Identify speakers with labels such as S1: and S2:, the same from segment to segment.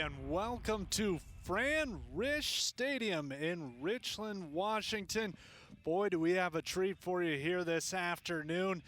S1: and welcome to Fran Risch Stadium in Richland, Washington. Boy, do we have a treat for you here this afternoon.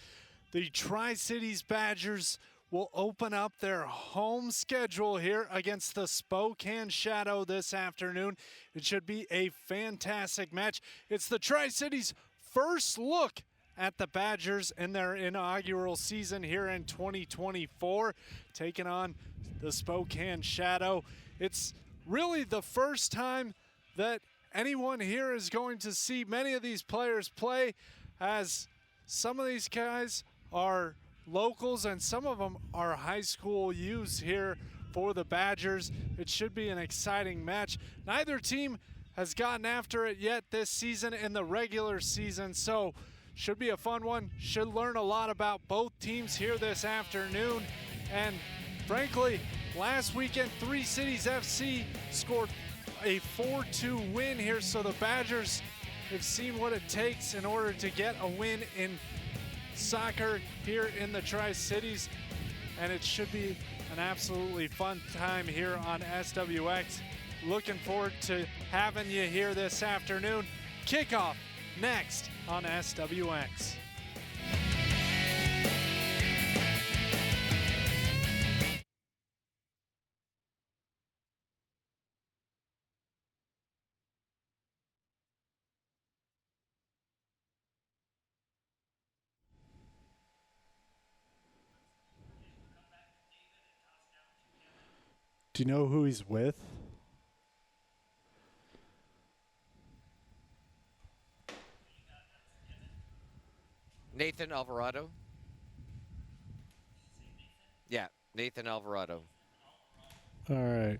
S1: The Tri-Cities Badgers will open up their home schedule here against the Spokane Shadow this afternoon. It should be a fantastic match. It's the Tri-Cities' first look at the Badgers in their inaugural season here in 2024, taking on the Spokane Shadow. It's really the first time that anyone here is going to see many of these players play, as some of these guys are locals and some of them are high school youths here for the Badgers. It should be an exciting match. Neither team has gotten after it yet this season in the regular season, so should be a fun one. Should learn a lot about both teams here this afternoon. And frankly, last weekend, Three Cities FC scored a 4-2 win here, so the Badgers have seen what it takes in order to get a win in soccer here in the Tri-Cities, and it should be an absolutely fun time here on SWX. Looking forward to having you here this afternoon. Kickoff next on SWX. Do you know who he's with?
S2: Nathan Alvarado. Yeah, Nathan Alvarado.
S1: All right.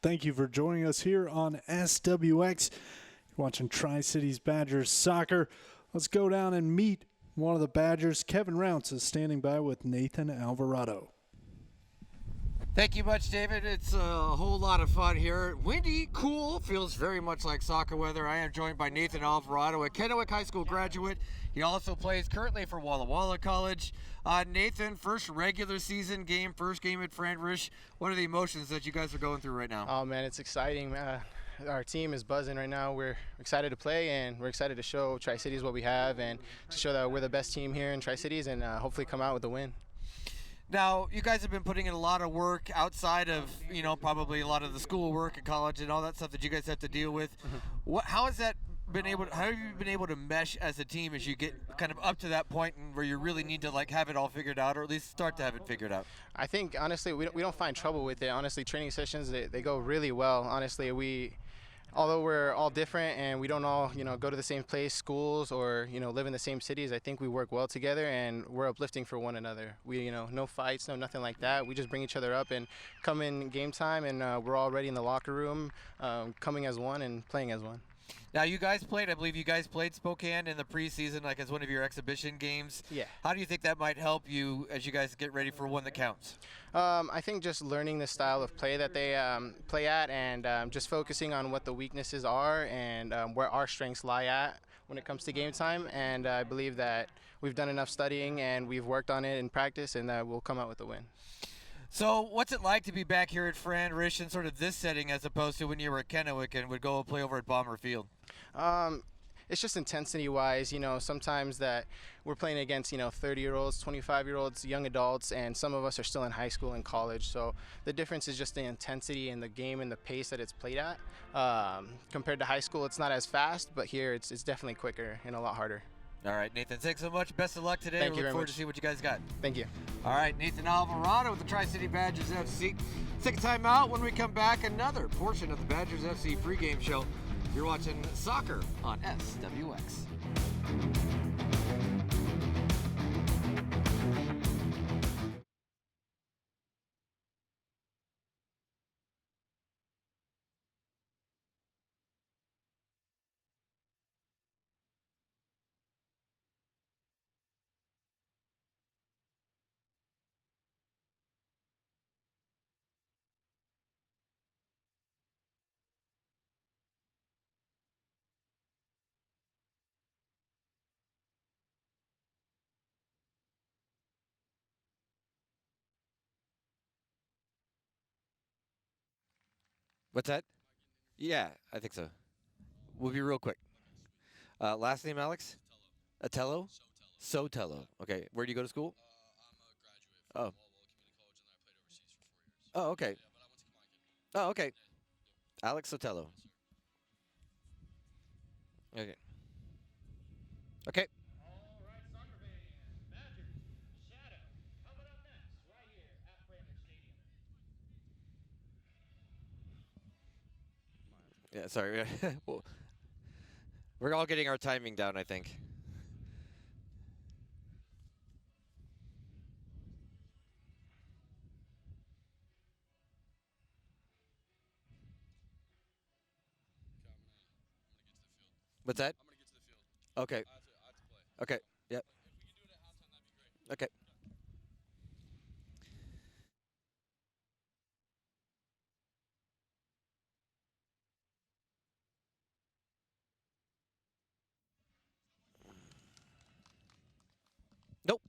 S1: Thank you for joining us here on SWX. You're watching Tri-Cities Badgers soccer. Let's go down and meet one of the Badgers. Kevin Rounce is standing by with Nathan Alvarado.
S2: Thank you much, David. It's a whole lot of fun here. Windy, cool, feels very much like soccer weather. I am joined by Nathan Alvarado, a Kennewick High School graduate. He also plays currently for Walla Walla College. Nathan, first regular season game, first game at Fran Risch. What are the emotions that you guys are going through right now?
S3: Oh man, it's exciting. Our team is buzzing right now. We're excited to play, and we're excited to show Tri-Cities what we have and to show that we're the best team here in Tri-Cities, and hopefully come out with a win.
S2: Now, you guys have been putting in a lot of work outside of, probably a lot of the school work at college and all that stuff that you guys have to deal with. How have you been able to mesh as a team as you get kind of up to that point where you really need to have it all figured out, or at least start to have it figured out?
S3: I think honestly we don't find trouble with it. Honestly, training sessions they go really well. Honestly, although we're all different and we don't all go to the same place, schools, or live in the same cities, I think we work well together and we're uplifting for one another. We no fights, nothing like that. We just bring each other up and come in game time, and we're all ready in the locker room, coming as one and playing as one.
S2: Now, you guys played, I believe you guys played Spokane in the preseason, like as one of your exhibition games.
S3: Yeah.
S2: How do you think that might help you as you guys get ready for one that counts?
S3: I think just learning the style of play that they play at, and just focusing on what the weaknesses are and where our strengths lie at when it comes to game time. And I believe that we've done enough studying and we've worked on it in practice, and that we'll come out with a win.
S2: So what's it like to be back here at Fran Rish in sort of this setting as opposed to when you were at Kennewick and would go play over at Bomber Field?
S3: It's just intensity-wise, sometimes that we're playing against, 30-year-olds, 25-year-olds, young adults, and some of us are still in high school and college. So the difference is just the intensity in the game and the pace that it's played at. Compared to high school, it's not as fast, but here it's definitely quicker and a lot harder.
S2: All right, Nathan, thanks so much. Best of luck today.
S3: Thank
S2: we
S3: you
S2: look
S3: very
S2: forward
S3: much.
S2: to see what you guys got.
S3: Thank you.
S2: All right, Nathan Alvarado with the Tri-City Badgers FC. Take a time out. When we come back, another portion of the Badgers FC pregame show. You're watching soccer on SWX. What's that? Yeah, I think so. We'll be real quick. Last name, Alex? Atello? Sotelo. Okay. Where do you go to school? Oh. Oh, okay. Oh, okay. Alex Sotelo. Okay. Okay.
S4: All right, soccer fans, Badgers, Shadow, coming up next, right here at Framley Stadium.
S2: Yeah, sorry. Well, we're all getting our timing down, I think. What's that? Okay. Okay. Yep. Okay. Nope.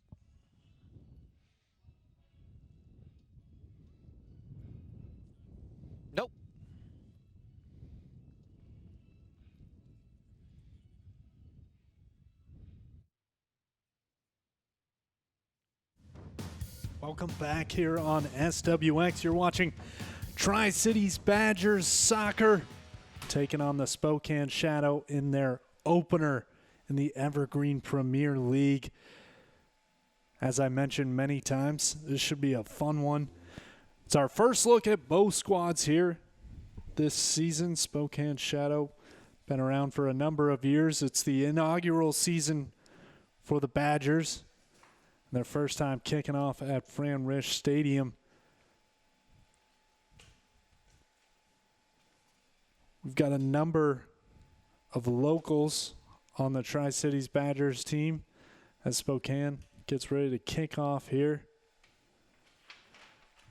S2: Nope.
S1: Welcome back here on SWX. You're watching Tri-Cities Badgers soccer taking on the Spokane Shadow in their opener in the Evergreen Premier League. As I mentioned many times, this should be a fun one. It's our first look at both squads here this season. Spokane Shadow been around for a number of years. It's the inaugural season for the Badgers. Their first time kicking off at Fran Rish Stadium. We've got a number of locals on the Tri-Cities Badgers team as Spokane gets ready to kick off here.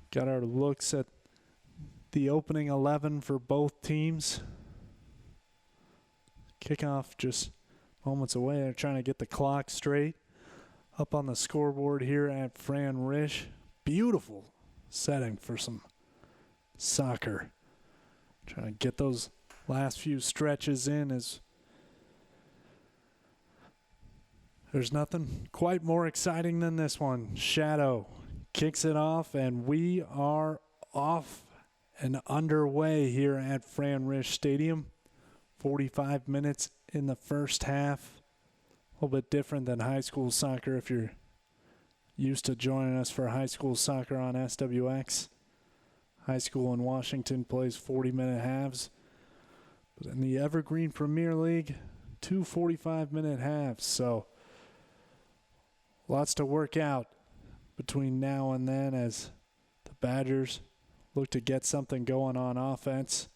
S1: Got our looks at the opening 11 for both teams. Kickoff just moments away. They're trying to get the clock straight. Up on the scoreboard here at Fran Rish. Beautiful setting for some soccer. Trying to get those last few stretches in as there's nothing quite more exciting than this one. Shadow kicks it off, and we are off and underway here at Fran Rish Stadium. 45 minutes in the first half. A little bit different than high school soccer if you're used to joining us for high school soccer on SWX. High school in Washington plays 40-minute halves. But in the Evergreen Premier League, 2 45-minute halves. So lots to work out between now and then as the Badgers look to get something going on offense.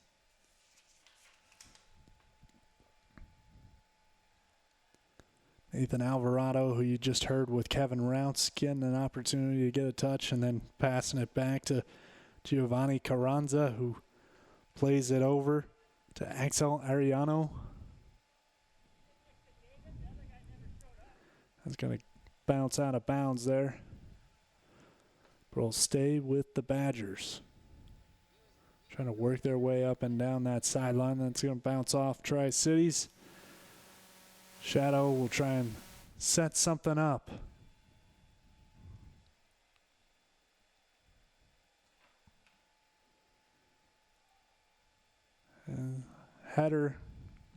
S1: Nathan Alvarado, who you just heard with Kevin Rounce, getting an opportunity to get a touch and then passing it back to Giovanni Carranza, who plays it over to Axel Ariano. That's going to bounce out of bounds there. But will stay with the Badgers. Trying to work their way up and down that sideline. That's going to bounce off Tri-Cities. Shadow will try and set something up. And header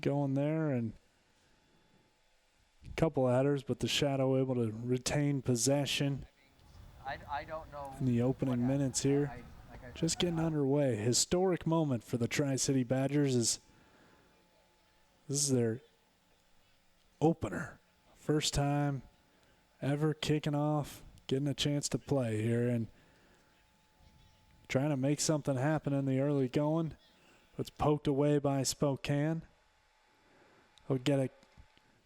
S1: going there, and a couple of headers, but the Shadow able to retain possession
S2: I don't know
S1: in the opening minutes here. Just getting underway. Historic moment for the Tri-City Badgers. This is their opener. First time ever kicking off, getting a chance to play here, and trying to make something happen in the early going. It's poked away by Spokane. They'll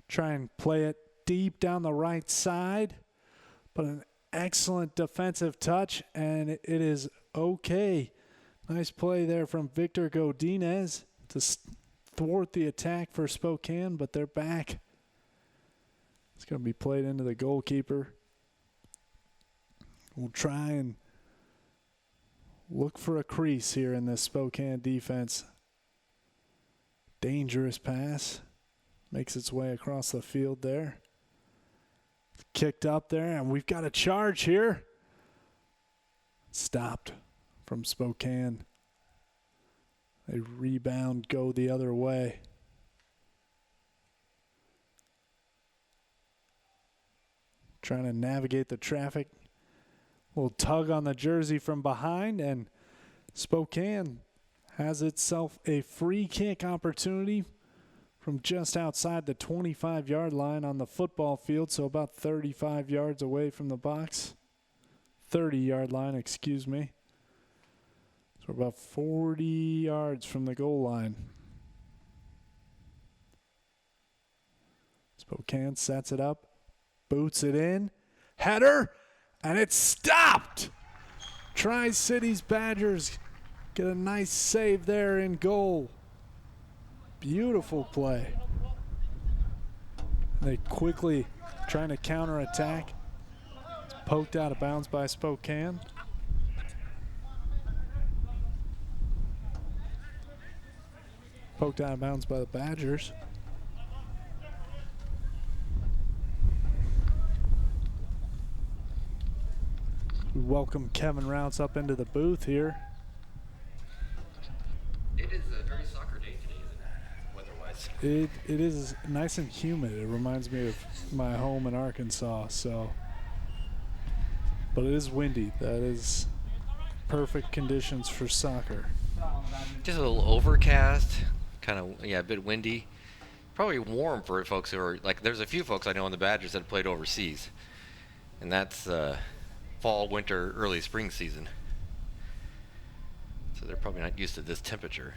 S1: try and play it deep down the right side, but an excellent defensive touch, and it is okay. Nice play there from Victor Godinez to thwart the attack for Spokane, but they're back. It's going to be played into the goalkeeper. We'll try and look for a crease here in this Spokane defense. Dangerous pass. Makes its way across the field there. Kicked up there, and we've got a charge here. Stopped from Spokane. They rebound, go the other way. Trying to navigate the traffic. Little tug on the jersey from behind, and Spokane has itself a free kick opportunity from just outside the 25-yard line on the football field, so about 35 yards away from the box. 30-yard line, excuse me. So we're about 40 yards from the goal line. Spokane sets it up, boots it in, header, and it's stopped. Tri-Cities Badgers get a nice save there in goal. Beautiful play. They quickly trying to counterattack. It's poked out of bounds by Spokane. Poked out of bounds by the Badgers. We welcome Kevin Rounce up into the booth here.
S2: It is a very soccer day today, isn't it, weather-wise?
S1: It is nice and humid. It reminds me of my home in Arkansas. But it is windy. That is perfect conditions for soccer.
S5: Just a little overcast, kind of, a bit windy. Probably warm for folks who are, like, there's a few folks I know in the Badgers that have played overseas. And that's fall, winter, early spring season. So they're probably not used to this temperature.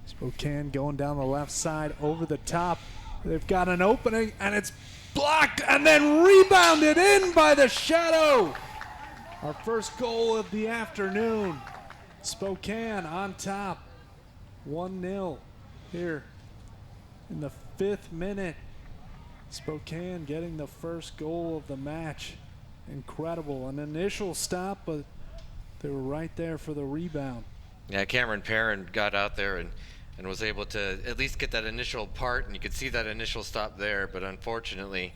S1: Spokane going down the left side over the top. They've got an opening, and it's blocked and then rebounded in by the Shadow. Our first goal of the afternoon. Spokane on top. 1-0 here in the 5th minute. Spokane getting the first goal of the match. Incredible. An initial stop, but they were right there for the rebound.
S5: Yeah, Cameron Perrin got out there and was able to at least get that initial part, and you could see that initial stop there, but unfortunately,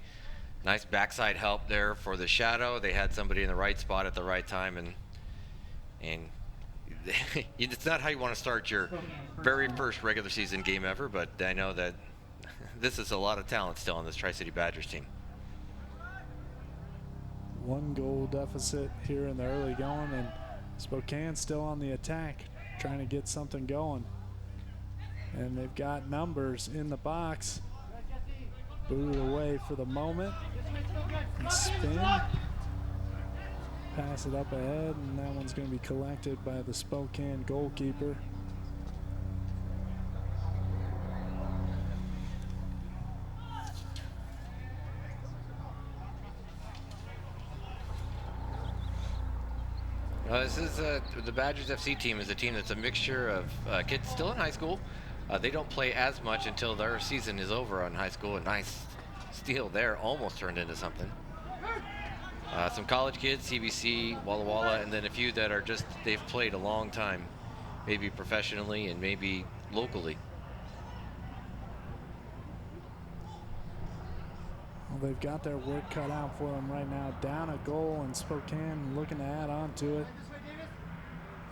S5: nice backside help there for the Shadow. They had somebody in the right spot at the right time, and it's not how you want to start your very first regular season game ever, but I know that this is a lot of talent still on this Tri-City Badgers team.
S1: 1 goal deficit here in the early going, and Spokane still on the attack, trying to get something going. And they've got numbers in the box. Booted away for the moment. And spin. Pass it up ahead, and that one's going to be collected by the Spokane goalkeeper.
S5: This is the Badgers FC team is a team that's a mixture of kids still in high school. They don't play as much until their season is over on high school. A nice steal there, almost turned into something. Some college kids, CBC, Walla Walla, and then a few that are just, they've played a long time, maybe professionally and maybe locally.
S1: Well, they've got their work cut out for them right now. Down a goal, and Spokane looking to add on to it.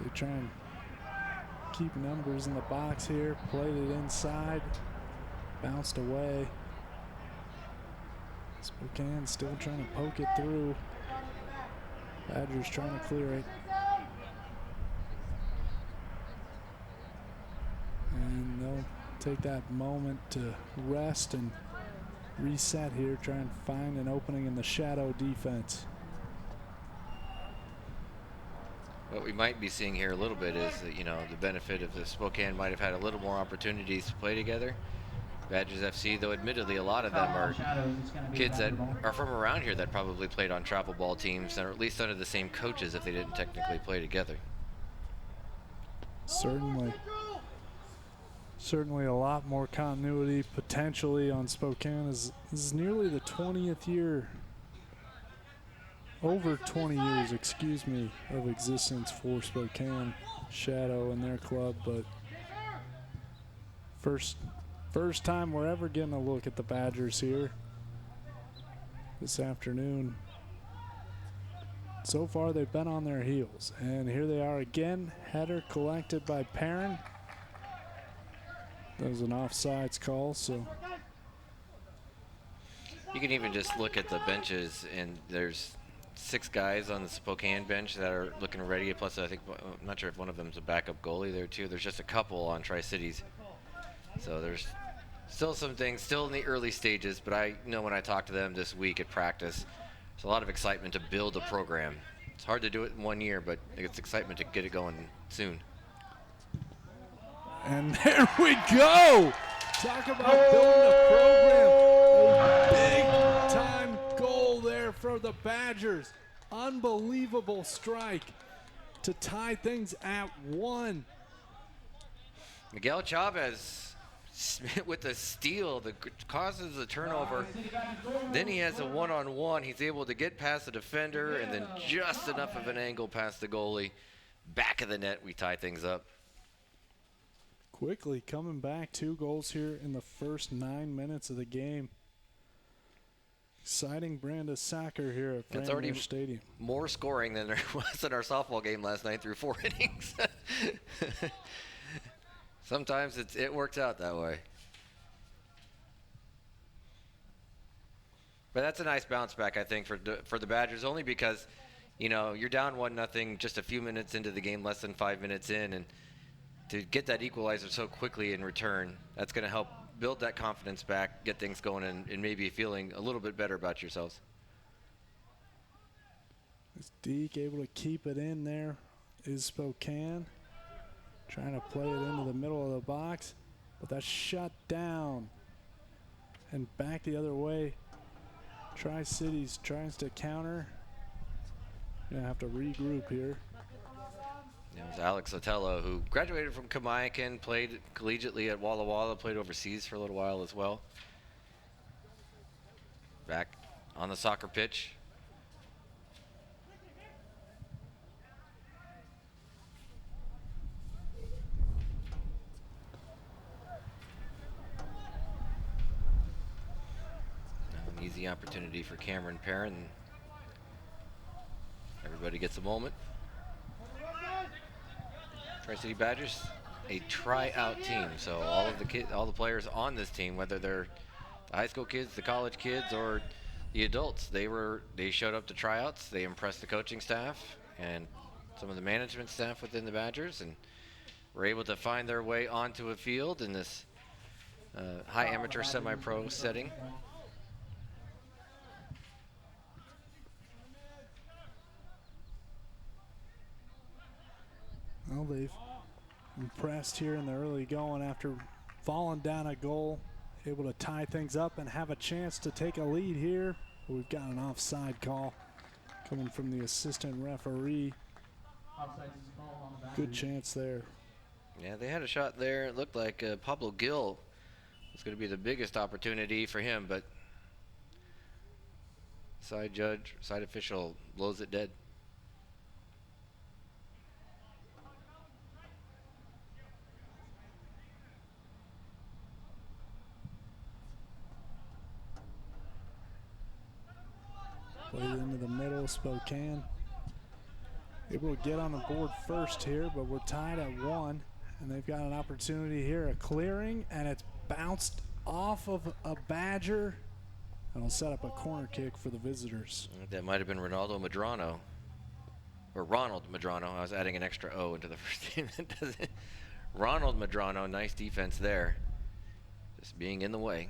S1: They try and keep numbers in the box here. Played it inside, bounced away. Spokane still trying to poke it through. Badgers trying to clear it. And they'll take that moment to rest and reset here, try and find an opening in the shadow defense.
S5: What we might be seeing here a little bit is that, the benefit of the Spokane might have had a little more opportunities to play together. Badgers FC, though admittedly a lot of them are kids that are from around here that probably played on travel ball teams, or at least under the same coaches if they didn't technically play together.
S1: Certainly a lot more continuity potentially on Spokane. This is nearly the 20th year, over 20 years, excuse me, of existence for Spokane Shadow and their club, but first time we're ever getting a look at the Badgers here this afternoon. So far they've been on their heels, and here they are again. Header collected by Perrin. That was an offsides call, so.
S5: You can even just look at the benches, and there's 6 guys on the Spokane bench that are looking ready. Plus, I think, I'm not sure if one of them's a backup goalie there too. There's just a couple on Tri-Cities. So there's still some things, still in the early stages, but I know when I talked to them this week at practice, there's a lot of excitement to build a program. It's hard to do it in 1 year, but it's excitement to get it going soon.
S1: And there we go. Talk about building a program. A big time goal there for the Badgers. Unbelievable strike to tie things at 1.
S5: Miguel Chavez with the steal that causes the turnover. Then he has a one-on-one. He's able to get past the defender and then just enough of an angle past the goalie. Back of the net, we tie things up.
S1: Quickly coming back, 2 goals here in the first 9 minutes of the game. Exciting brand of soccer here at Fran Rish Stadium.
S5: More scoring than there was in our softball game last night through 4 innings. Sometimes it works out that way. But that's a nice bounce back, I think, for the Badgers, only because, you're down 1-0 just a few minutes into the game, less than 5 minutes in, and to get that equalizer so quickly in return, that's going to help build that confidence back, get things going, and maybe feeling a little bit better about yourselves.
S1: Is Deke able to keep it in there? Is Spokane trying to play it into the middle of the box, but that's shut down. And back the other way. Tri-Cities tries to counter. Gonna have to regroup here.
S5: It was Alex Otello, who graduated from Kamiakin, played collegiately at Walla Walla, played overseas for a little while as well. Back on the soccer pitch. An easy opportunity for Cameron Perrin. Everybody gets a moment. Tri-City Badgers, a tryout team. So all the players on this team, whether they're the high school kids, the college kids, or the adults, they showed up to tryouts. They impressed the coaching staff and some of the management staff within the Badgers, and were able to find their way onto a field in this high amateur semi-pro setting.
S1: Well, they've impressed here in the early going after falling down a goal, able to tie things up and have a chance to take a lead here. We've got an offside call coming from the assistant referee. Good chance there.
S5: Yeah, they had a shot there. It looked like Pablo Gil was going to be the biggest opportunity for him, but side official blows it dead.
S1: Played into the middle, Spokane. Able to get on the board first here, but we're tied at 1. And they've got an opportunity here, a clearing, and it's bounced off of a Badger. And will set up a corner kick for the visitors.
S5: That might have been Ronaldo Medrano. Or Ronald Medrano. I was adding an extra O into the first name. That doesn't. Ronald Medrano, nice defense there. Just being in the way.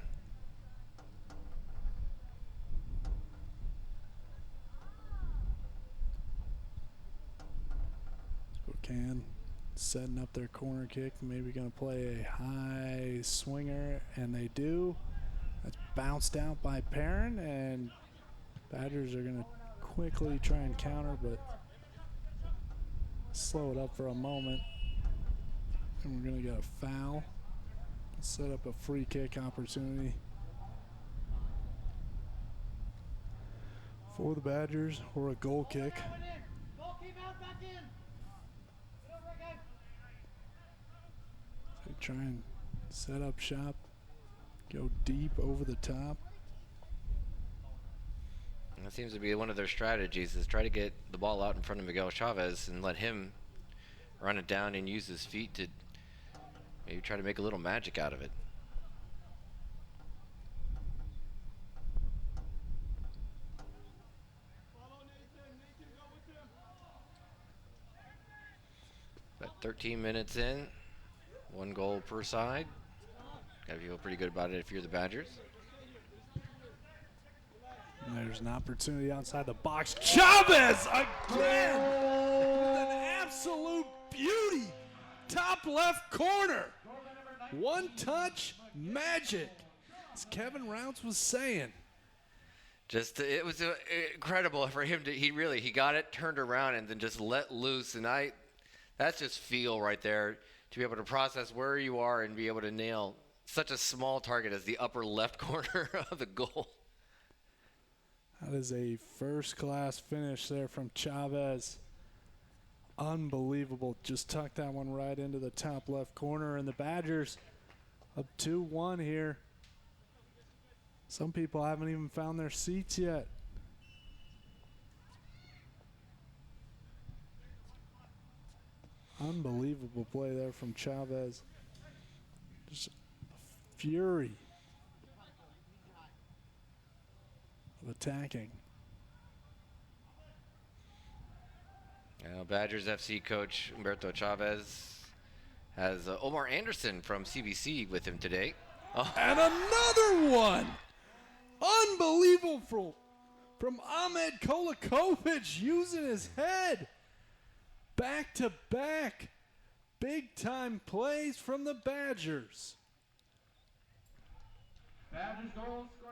S1: Spokane setting up their corner kick, maybe going to play a high swinger, and they do. That's bounced out by Perrin, and Badgers are going to quickly try and counter, but slow it up for a moment. And we're going to get a foul. Set up a free kick opportunity for the Badgers, or a goal kick. They try and set up shop, go deep over the top.
S5: That seems to be one of their strategies, is try to get the ball out in front of Miguel Chavez and let him run it down and use his feet to maybe try to make a little magic out of it. But 13 minutes in, 1 goal per side. Gotta feel pretty good about it if you're the Badgers.
S1: And there's an opportunity outside the box. Chavez again with an absolute beauty. Top left corner. One touch magic, as Kevin Rounce was saying.
S5: Just it was incredible for him to he got it turned around and then just let loose, and that's just feel right there, to be able to process where you are and be able to nail such a small target as the upper left corner of the goal.
S1: That is a first-class finish there from Chavez. Unbelievable. Just tucked that one right into the top left corner, and the Badgers up 2-1 here. Some people haven't even found their seats yet. Unbelievable play there from Chavez. Just a fury of attacking.
S5: Now, Badgers FC coach Humberto Chavez has Omar Anderson from CBC with him today. Oh.
S1: And another one! Unbelievable from Ahmed Kolakovic, using his head. Back to back. Big time plays from the Badgers.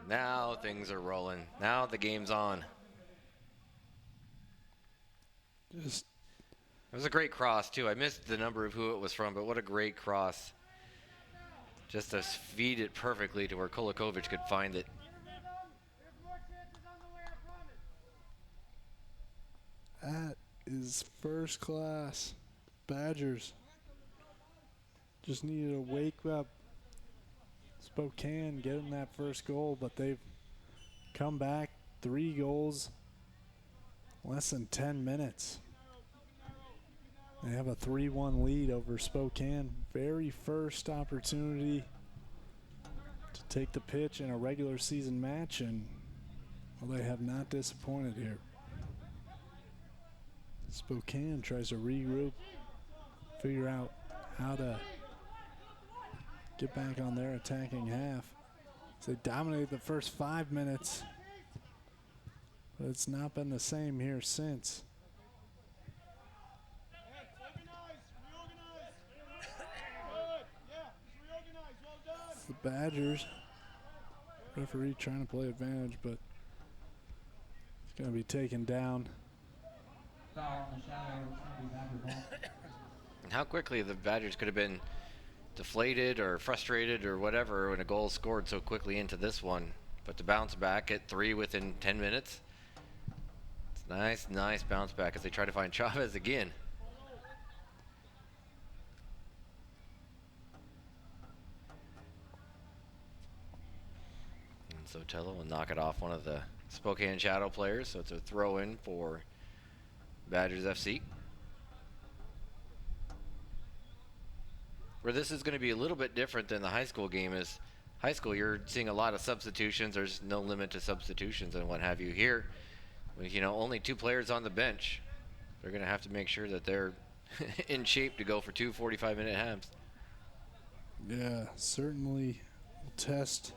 S5: Now things are rolling. Now the game's on.
S1: Just,
S5: it was a great cross too. I missed the number of who it was from, but what a great cross. Just to feed it perfectly to where Kolakovic could find it.
S1: That is first class. Badgers just needed to wake up Spokane, getting that first goal, but they've come back 3 goals, less than 10 minutes. They have a 3-1 lead over Spokane. Very first opportunity to take the pitch in a regular season match, and well, they have not disappointed here. Spokane tries to regroup, figure out how to get back on their attacking half. So they dominated the first 5 minutes, but it's not been the same here since. It's the Badgers. Referee trying to play advantage, but it's going to be taken down.
S4: Foul on the Shadow. It's going to be Badger ball.
S5: And how quickly the Badgers could have been deflated or frustrated or whatever when a goal scored so quickly into this one. But to bounce back at 3 within 10 minutes, it's nice bounce back as they try to find Chavez again. And Sotelo will knock it off one of the Spokane Shadow players, so it's a throw in for Badgers FC. Where this is going to be a little bit different than the high school game is high school, you're seeing a lot of substitutions. There's no limit to substitutions and what have you. Here, with, only 2 players on the bench, they're going to have to make sure that they're in shape to go for 2 45-minute halves.
S1: Yeah, certainly will test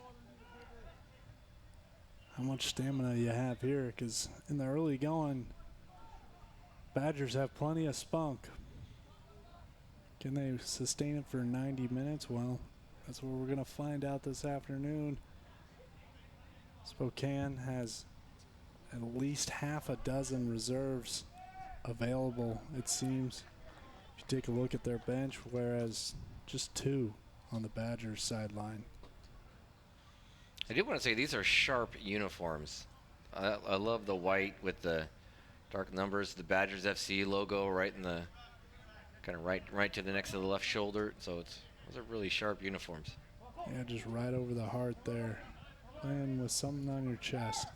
S1: how much stamina you have here, because in the early going, Badgers have plenty of spunk. Can they sustain it for 90 minutes? Well, that's what we're going to find out this afternoon. Spokane has at least half a dozen reserves available, it seems, if you take a look at their bench, whereas just 2 on the Badgers sideline.
S5: I do want to say these are sharp uniforms. I love the white with the dark numbers, the Badgers FC logo right in the kind of right to the next to the left shoulder. So those are really sharp uniforms.
S1: Yeah, just right over the heart there. Playing with something on your chest.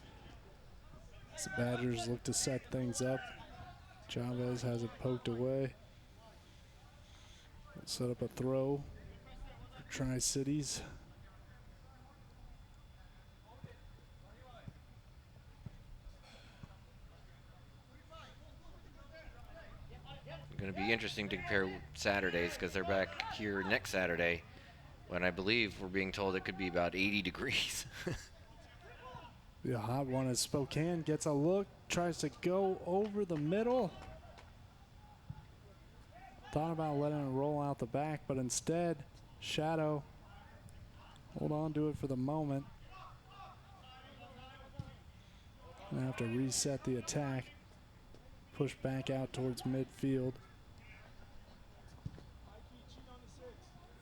S1: As the Badgers look to set things up. Chavez has it poked away. We'll set up a throw for Tri-Cities.
S5: Going to be interesting to compare Saturdays because they're back here next Saturday when I believe we're being told it could be about 80 degrees.
S1: The hot one as Spokane gets a look, tries to go over the middle. Thought about letting it roll out the back, but instead, Shadow hold on to it for the moment. Gonna have to reset the attack, push back out towards midfield.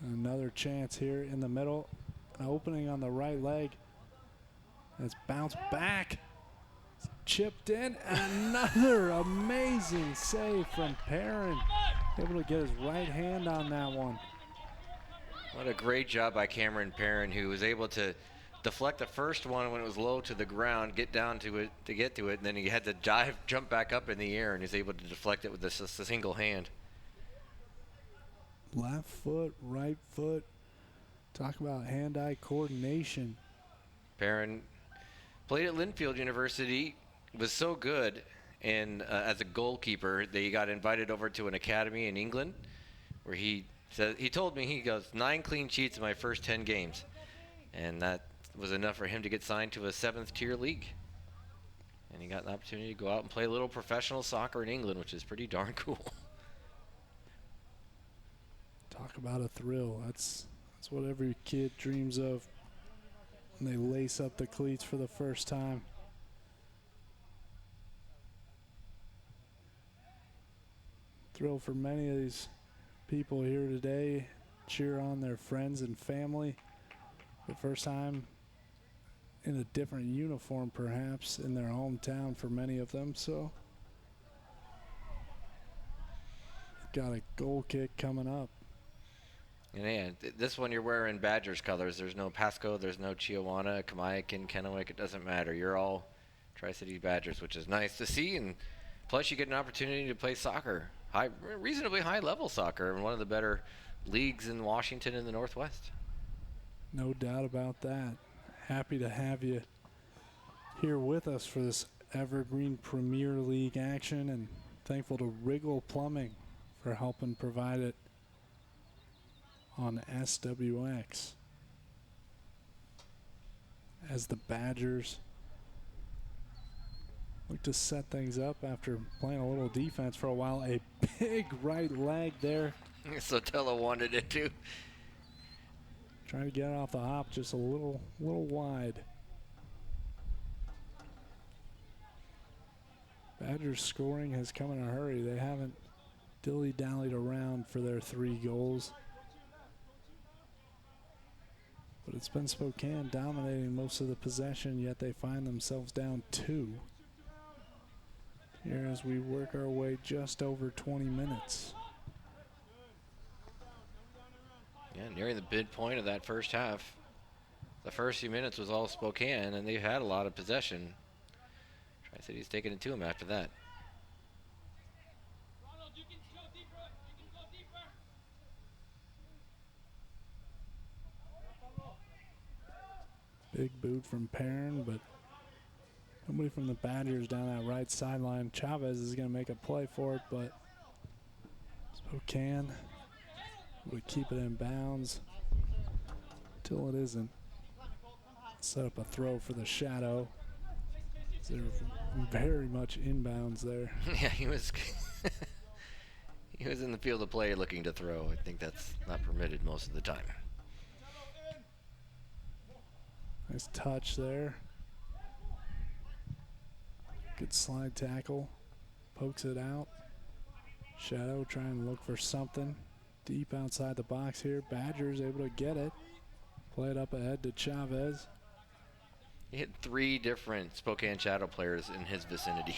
S1: Another chance here in the middle. An opening on the right leg. It's bounced back. It's chipped in. Another amazing save from Perrin. Able to get his right hand on that one.
S5: What a great job by Cameron Perrin, who was able to deflect the first one when it was low to the ground, get down to it to get to it, and then he had to jump back up in the air, and he's able to deflect it with just a single hand.
S1: Left foot, right foot. Talk about hand-eye coordination.
S5: Perrin played at Linfield University, was so good, and as a goalkeeper, they got invited over to an academy in England, where he told me, he goes, 9 clean sheets in my first 10 games, and that was enough for him to get signed to a 7th-tier league. And he got an opportunity to go out and play a little professional soccer in England, which is pretty darn cool.
S1: Talk about a thrill. That's what every kid dreams of when they lace up the cleats for the first time. Thrill for many of these people here today. Cheer on their friends and family. The first time in a different uniform, perhaps, in their hometown for many of them. So, got a goal kick coming up.
S5: And yeah, this one you're wearing Badgers colors. There's no Pasco, there's no Chiawana, Kamayakin, Kennewick. It doesn't matter. You're all Tri-City Badgers, which is nice to see. And plus, you get an opportunity to play soccer, reasonably high-level soccer, in one of the better leagues in Washington and the Northwest.
S1: No doubt about that. Happy to have you here with us for this Evergreen Premier League action, and thankful to Wriggle Plumbing for helping provide it on SWX. As the Badgers look to set things up after playing a little defense for a while. A big right leg there.
S5: Sotelo wanted it too.
S1: Trying to get it off the hop, just a little wide. Badgers scoring has come in a hurry. They haven't dilly-dallied around for their 3 goals. But it's been Spokane dominating most of the possession, yet they find themselves down 2. Here as we work our way just over 20 minutes.
S5: Yeah, nearing the midpoint of that first half. The first few minutes was all Spokane, and they've had a lot of possession. Tri-City's taking it to them after that.
S4: Ronald, you can go deeper. You can go deeper.
S1: Big boot from Perrin, but nobody from the Badgers down that right sideline. Chavez is going to make a play for it, but Spokane would keep it in bounds till it isn't. Set up a throw for the Shadow. They're very much inbounds there.
S5: Yeah, he was he was in the field of play looking to throw. I think that's not permitted most of the time.
S1: Nice touch there. Good slide tackle. Pokes it out. Shadow trying to look for something deep outside the box here. Badgers able to get it. Play it up ahead to Chavez.
S5: He hit 3 different Spokane Shadow players in his vicinity.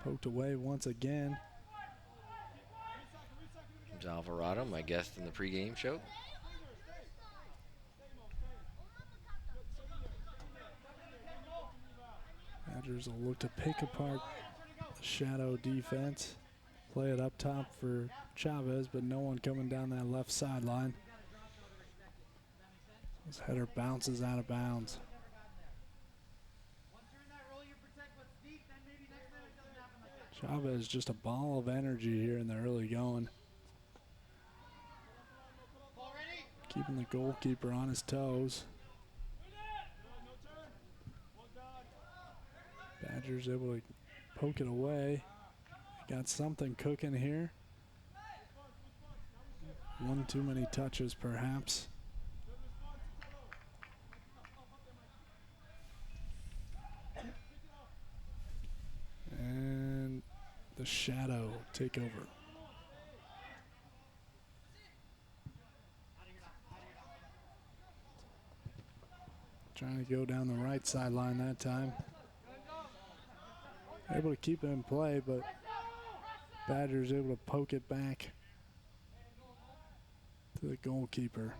S1: Poked away once again.
S5: James Alvarado, my guest in the pregame show.
S1: Badgers will look to pick apart the Shadow defense. Play it up top for Chavez, but no one coming down that left sideline. This header bounces out of bounds. Chavez just a ball of energy here in the early going. Keeping the goalkeeper on his toes. Badgers able to poke it away. Got something cooking here. One too many touches perhaps. And the Shadow take over. Trying to go down the right sideline that time. Able to keep it in play, but Badgers able to poke it back to the goalkeeper.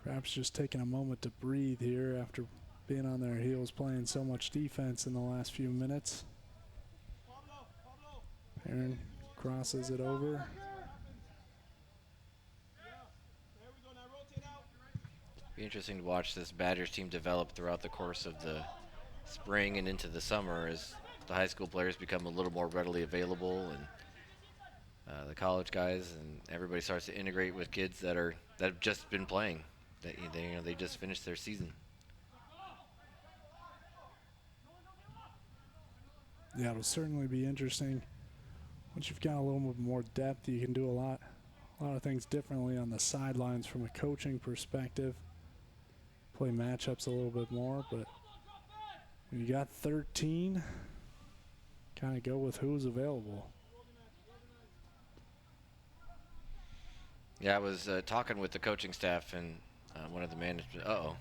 S1: Perhaps just taking a moment to breathe here after being on their heels, playing so much defense in the last few minutes. Aaron crosses it over.
S5: Be interesting to watch this Badgers team develop throughout the course of the spring and into the summer as the high school players become a little more readily available, and the college guys and everybody starts to integrate with kids that have just been playing. They just finished their season.
S1: Yeah, it'll certainly be interesting. Once you've got a little bit more depth, you can do a lot of things differently on the sidelines from a coaching perspective. Play matchups a little bit more, but when you got 13, kind of go with who's available.
S5: Yeah, I was talking with the coaching staff and one of the management. Uh-oh.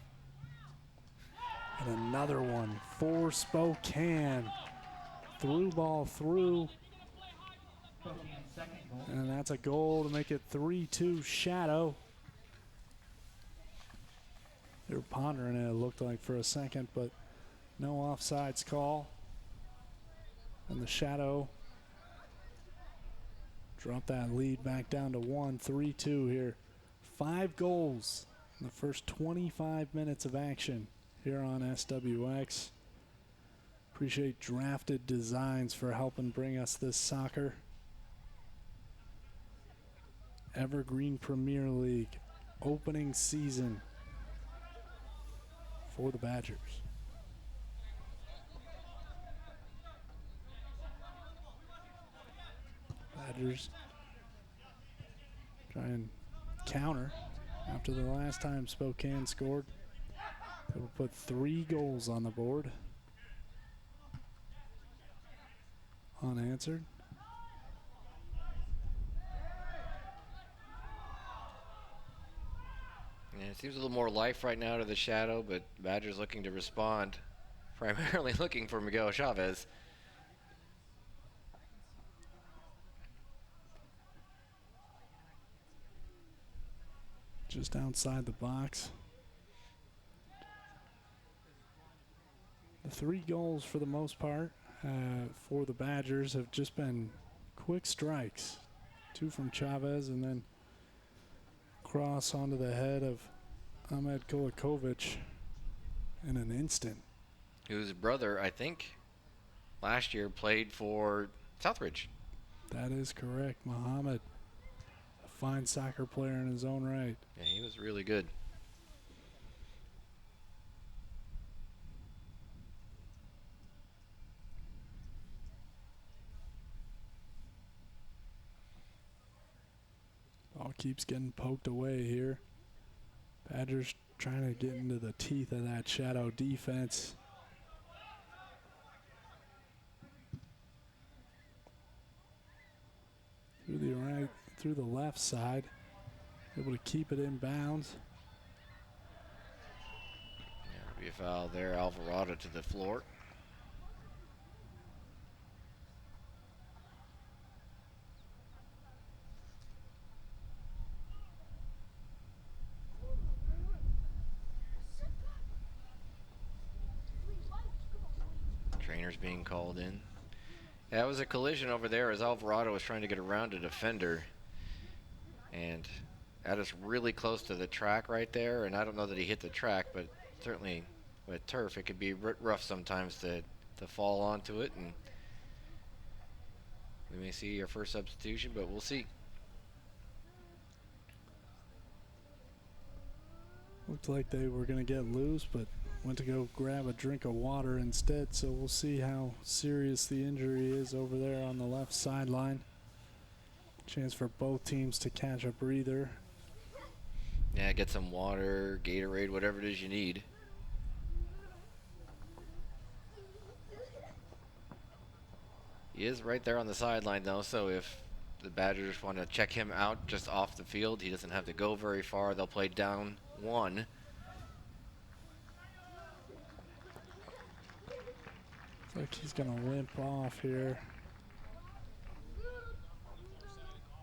S1: And another one for Spokane. Through ball through. And that's a goal to make it 3-2 Shadow. They were pondering it looked like for a second, but no offsides call. And the Shadow drop that lead back down to 1, 3-2 here. 5 goals in the first 25 minutes of action here on SWX. Appreciate Drafted Designs for helping bring us this soccer. Evergreen Premier League opening season for the Badgers. Badgers try and counter after the last time Spokane scored. They will put 3 goals on the board. Unanswered.
S5: Yeah, it seems a little more life right now to the Shadow, but Badgers looking to respond, primarily looking for Miguel Chavez.
S1: Just outside the box. The 3 goals for the most part for the Badgers have just been quick strikes. 2 from Chavez and then cross onto the head of Ahmed Kolakovic in an instant.
S5: Whose brother, I think, last year played for Southridge.
S1: That is correct, Muhammad. A fine soccer player in his own right.
S5: Yeah, he was really good.
S1: Ball keeps getting poked away here. Badgers trying to get into the teeth of that Shadow defense. Through the left side. Able to keep it in bounds.
S5: Yeah, there'll be a foul there. Alvarado to the floor. Trainers being called in. Yeah, it was a collision over there as Alvarado was trying to get around a defender. And that is really close to the track right there. And I don't know that he hit the track, but certainly with turf, it could be rough sometimes to fall onto it. And we may see our first substitution, but we'll see.
S1: Looked like they were going to get loose, but went to go grab a drink of water instead. So we'll see how serious the injury is over there on the left sideline. Chance for both teams to catch a breather.
S5: Yeah, get some water, Gatorade, whatever it is you need. He is right there on the sideline, though, so if the Badgers want to check him out just off the field, he doesn't have to go very far. They'll play down 1.
S1: Looks like he's going to limp off here.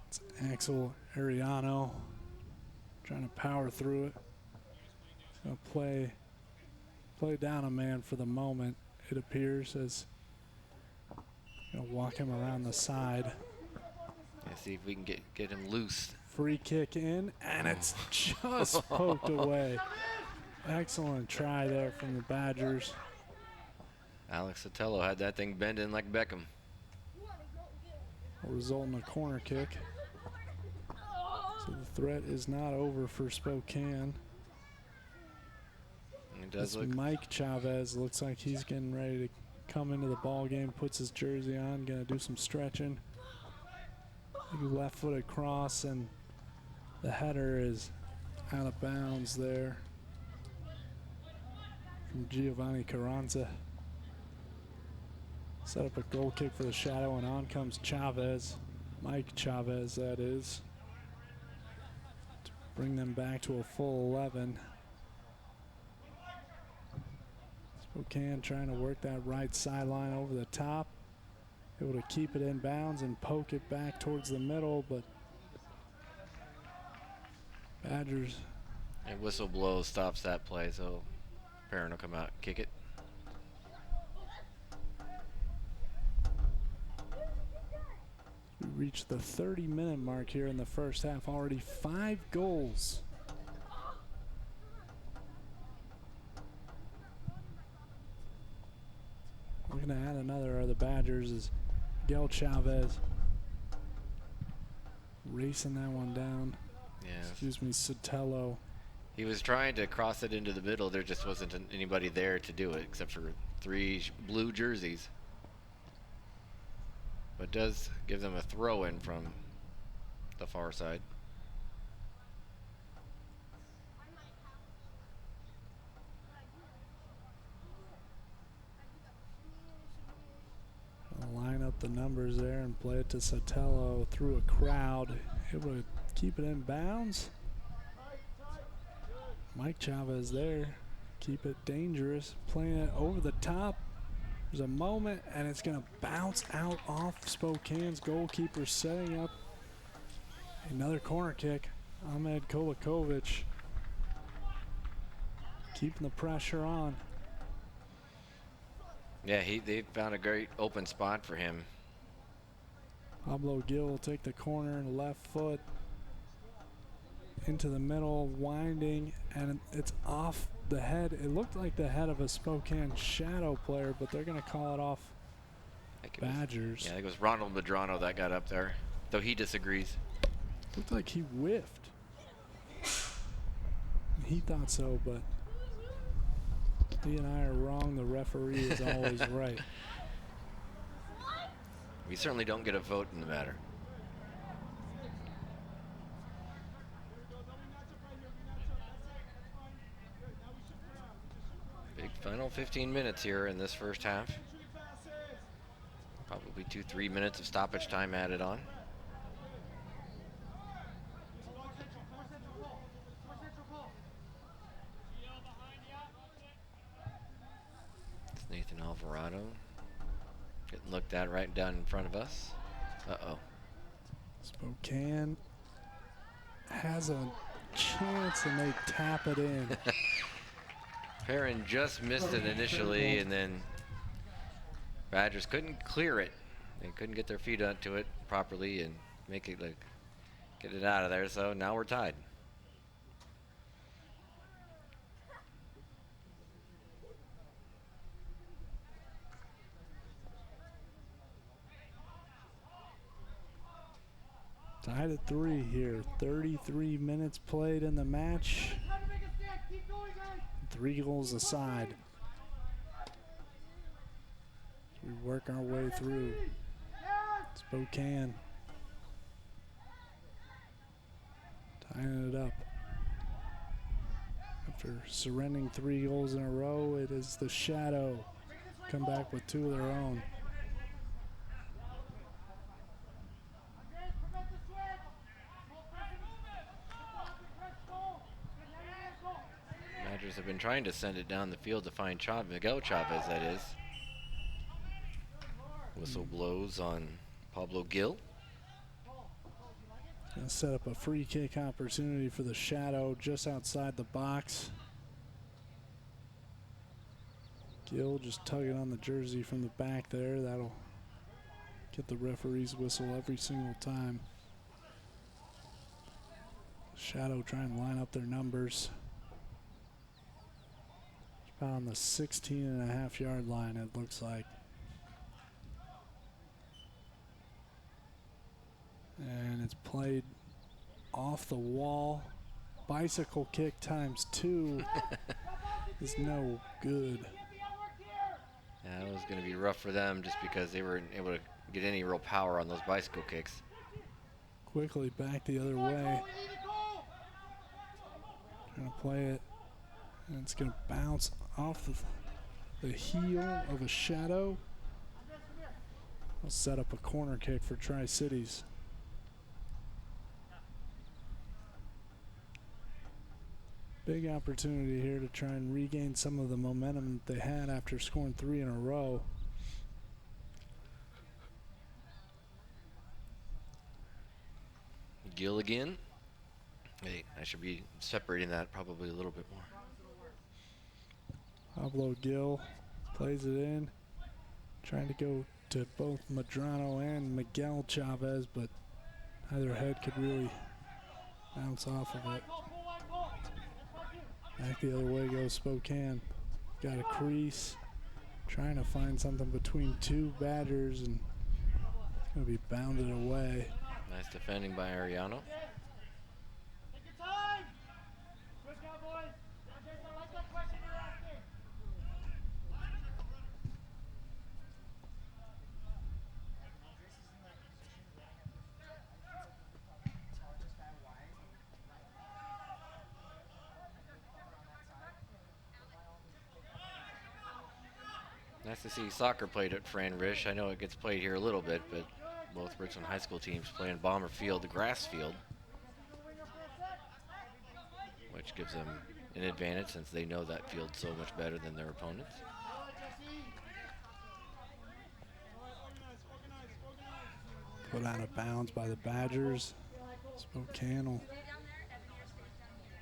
S1: It's Axel Ariano trying to power through it. He's going to play down a man for the moment, it appears, as going to walk him around the side.
S5: Yeah, see if we can get him loose.
S1: Free kick in, and it's just poked away. Excellent try there from the Badgers.
S5: Alex Sotelo had that thing bending like Beckham.
S1: Will result in a corner kick. So the threat is not over for Spokane.
S5: It does
S1: This
S5: look.
S1: Mike Chavez looks like he's getting ready to come into the ball game, puts his jersey on, gonna do some stretching. Big left-footed cross, and the header is out of bounds there from Giovanni Carranza. Set up a goal kick for the Shadow, and on comes Chavez, Mike Chavez that is, to bring them back to a full 11. Spokane trying to work that right sideline over the top. Able to keep it in bounds and poke it back towards the middle, but Badgers.
S5: And whistle blows, stops that play, so Perrin will come out and kick it.
S1: We reached the 30-minute mark here in the first half. Already 5 goals. Looking to add another of the Badgers is Miguel Chavez. Racing that one down.
S5: Yeah.
S1: Excuse me, Sotelo.
S5: He was trying to cross it into the middle. There just wasn't anybody there to do it except for 3 blue jerseys. But does give them a throw in from the far side.
S1: up the numbers there and play it to Sotelo through a crowd. Able to keep it in bounds. Mike Chavez there. Keep it dangerous. Playing it over the top. There's a moment, and it's going to bounce out off Spokane's goalkeeper, setting up another corner kick. Ahmed Kolakovic keeping the pressure on.
S5: Yeah, they found a great open spot for him.
S1: Pablo Gil will take the corner and left foot into the middle, winding, and it's off the head. It looked like the head of a Spokane Shadow player, but they're going to call it off Badgers.
S5: Yeah, I think it was Ronald Medrano that got up there, though he disagrees.
S1: Looked like he whiffed. He thought so, but he and I are wrong. The referee is always right.
S5: We certainly don't get a vote in the matter. Big final 15 minutes here in this first half. Probably 2-3 minutes of stoppage time added on. It's Nathan Alvarado getting looked at right down in front of us. Uh-oh.
S1: Spokane has a chance and they tap it in.
S5: Perrin just missed it initially, and then Badgers couldn't clear it. They couldn't get their feet onto it properly and make it get it out of there. So now we're tied.
S1: Tied at 3 here. 33 minutes played in the match. 3 goals aside. We work our way through. Spokane tying it up. After surrendering 3 goals in a row, it is the Shadow come back with 2 of their own.
S5: Badgers have been trying to send it down the field to find Miguel Chavez, that is. Whistle blows on Pablo Gil.
S1: Gonna set up a free kick opportunity for the Shadow just outside the box. Gil just tugging on the jersey from the back there. That'll get the referee's whistle every single time. Shadow trying to line up their numbers. It's about on the 16.5-yard line, it looks like. And it's played off the wall. Bicycle kick ×2 is no good.
S5: Yeah, it was going to be rough for them just because they weren't able to get any real power on those bicycle kicks.
S1: Quickly back the other way. Trying to play it. And it's going to bounce off the heel of a Shadow. I'll set up a corner kick for Tri-Cities. Big opportunity here to try and regain some of the momentum that they had after scoring 3 in a row.
S5: Gil again. Hey, I should be separating that probably a little bit more.
S1: Pablo Gil plays it in. Trying to go to both Medrano and Miguel Chavez, but neither head could really bounce off of it. Back the other way goes Spokane. Got a crease. Trying to find something between 2 Badgers, and it's going to be bounded away.
S5: Nice defending by Ariano.
S4: Take your time. Good job, boys. Jason, I like that question you're asking.
S5: Nice to see soccer played at Fran Rish. I know it gets played here a little bit, but both Richland High School teams play in Bomber Field, the grass field, which gives them an advantage since they know that field so much better than their opponents.
S1: Put out of bounds by the Badgers. Spokane will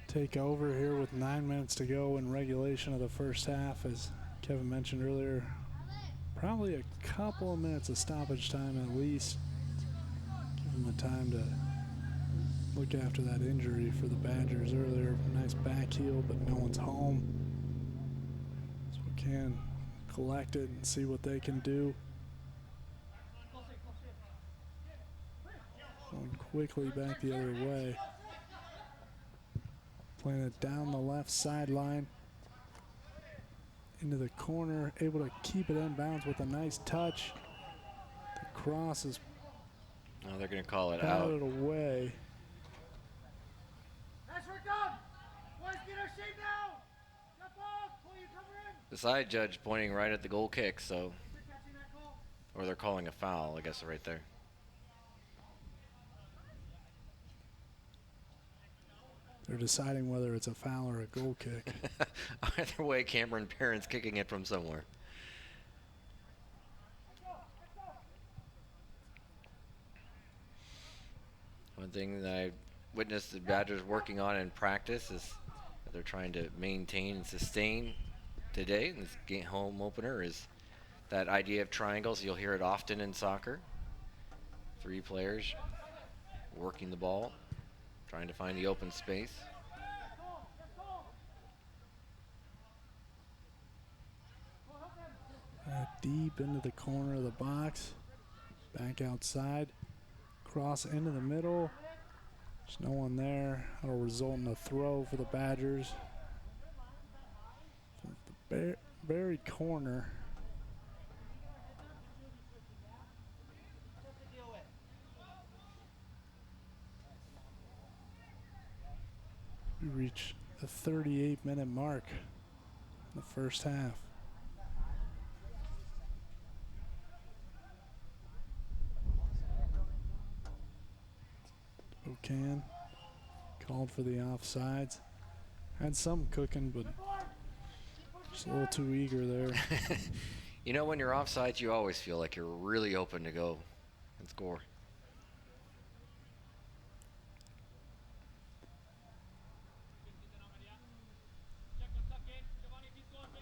S1: take over here with 9 minutes to go in regulation of the first half. As Kevin mentioned earlier, probably a couple of minutes of stoppage time at least. Give them the time to look after that injury for the Badgers earlier. Nice back heel, but no one's home. Spokane collect it and see what they can do. Going quickly back the other way. Playing it down the left sideline. Into the corner, able to keep it in bounds with a nice touch. The cross is
S5: Now they're going to call it out.
S1: batted away.
S5: The side judge pointing right at the goal kick, so, or they're calling a foul, I guess, right there.
S1: They're deciding whether it's a foul or a goal kick.
S5: Either way, Cameron Perrin's kicking it from somewhere. One thing that I witnessed the Badgers working on in practice is that they're trying to maintain and sustain today in this game home opener is that idea of triangles. You'll hear it often in soccer. 3 players working the ball, trying to find the open space.
S1: Deep into the corner of the box. Back outside. Cross into the middle. There's no one there. That'll result in a throw for the Badgers. From the very corner. We reach the 38-minute mark in the first half. Spokane called for the offsides. Had some cooking, but just a little too eager there.
S5: You know, when you're offsides, you always feel like you're really open to go and score.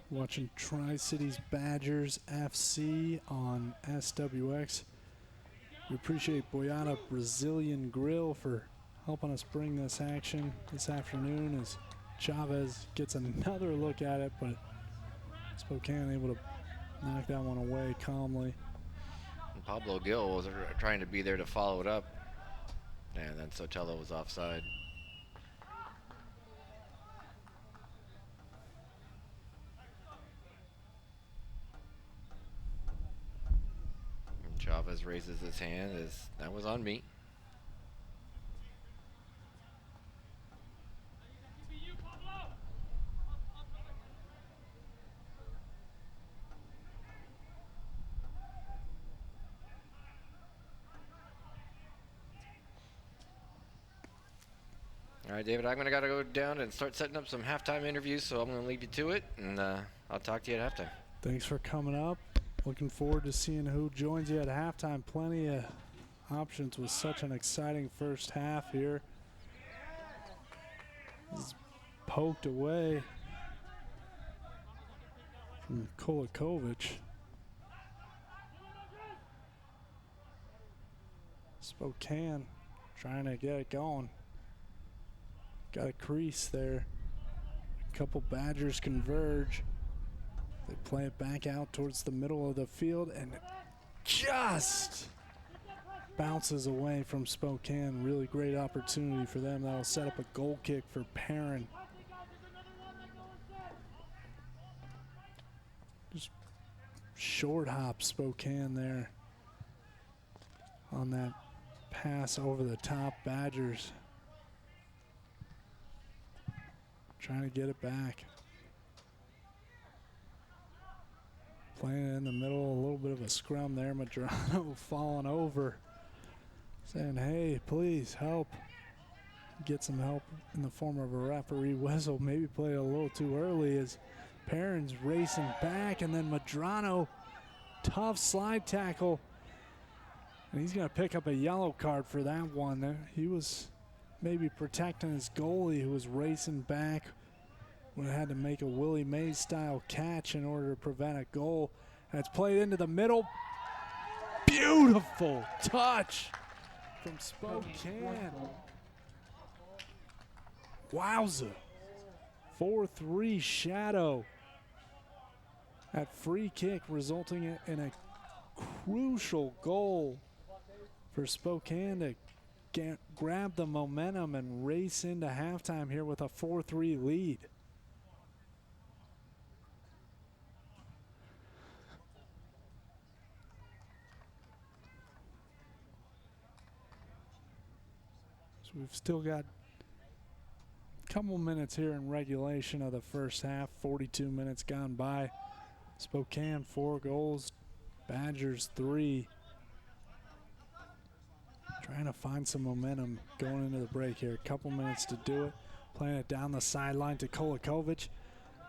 S1: Watching Tri-Cities Badgers FC on SWX. We appreciate Boyata Brazilian Grill for helping us bring this action this afternoon as Chavez gets another look at it, but Spokane able to knock that one away calmly.
S5: And Pablo Gill was trying to be there to follow it up, and then Sotelo was offside. And Chavez raises his hand as that was on me. All right, David, I'm going to go down and start setting up some halftime interviews, so I'm going to leave you to it, and I'll talk to you at halftime.
S1: Thanks for coming up. Looking forward to seeing who joins you at halftime. Plenty of options with such an exciting first half here. This is poked away from Kolakovic. Spokane trying to get it going. Got a crease there. A couple Badgers converge. They play it back out towards the middle of the field and it just bounces away from Spokane. Really great opportunity for them. That'll set up a goal kick for Perrin. Just short hop Spokane there on that pass over the top. Badgers trying to get it back. Playing in the middle, a little bit of a scrum there. Madrano falling over, saying, hey, please help. Get some help in the form of a referee whistle. Maybe play a little too early as Perrin's racing back, and then Madrano, tough slide tackle. And he's going to pick up a yellow card for that one. He was maybe protecting his goalie who was racing back. Would have had to make a Willie Mays style catch in order to prevent a goal. And it's played into the middle. Beautiful touch from Spokane. Wowza. 4-3 Shadow. That free kick resulting in a crucial goal for Spokane to grab the momentum and race into halftime here with a 4-3 lead. So we've still got a couple minutes here in regulation of the first half. 42 minutes gone by. Spokane 4 goals, Badgers 3. Trying to find some momentum going into the break here. A couple minutes to do it. Playing it down the sideline to Kolakovic.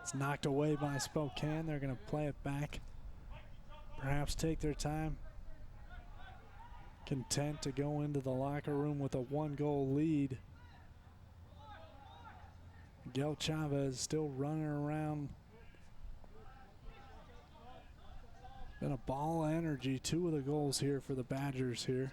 S1: It's knocked away by Spokane. They're going to play it back. Perhaps take their time. Content to go into the locker room with a 1-goal lead. Miguel Chavez still running around. Been a ball of energy. 2 of the goals here for the Badgers here.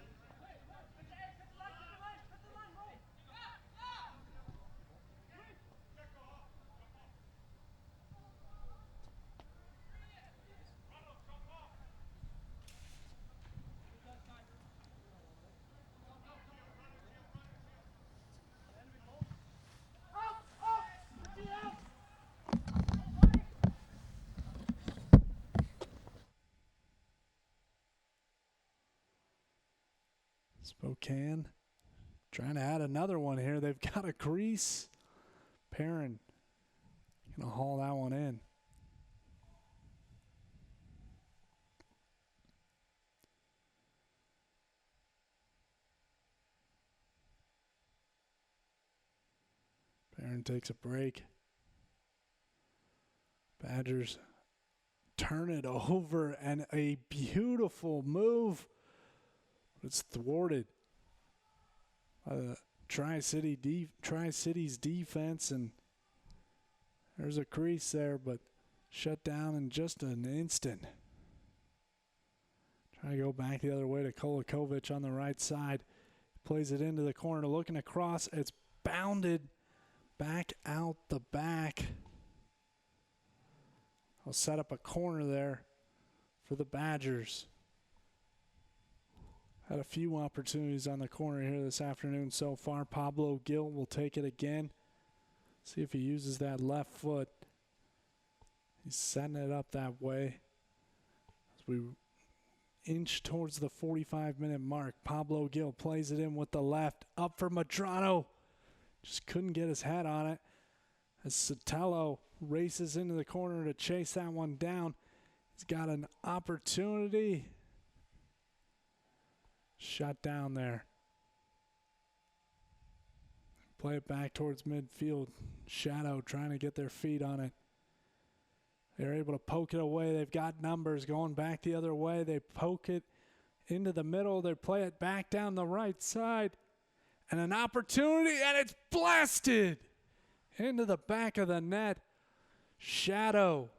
S1: Spokane trying to add another one here. They've got a crease. Perrin gonna haul that one in. Perrin takes a break. Badgers turn it over, and a beautiful move. It's thwarted by the Tri-Cities defense, and there's a crease there, but shut down in just an instant. Trying to go back the other way to Kolakovic on the right side. Plays it into the corner, looking across. It's bounded back out the back. I'll set up a corner there for the Badgers. Had a few opportunities on the corner here this afternoon so far. Pablo Gil will take it again. See if he uses that left foot. He's setting it up that way. As we inch towards the 45-minute mark, Pablo Gil plays it in with the left. Up for Madrano. Just couldn't get his head on it. As Sotelo races into the corner to chase that one down. He's got an opportunity. Shut down there. Play it back towards midfield. Shadow trying to get their feet on it. They're able to poke it away. They've got numbers going back the other way. They poke it into the middle. They play it back down the right side. And an opportunity, and it's blasted into the back of the net. Shadow.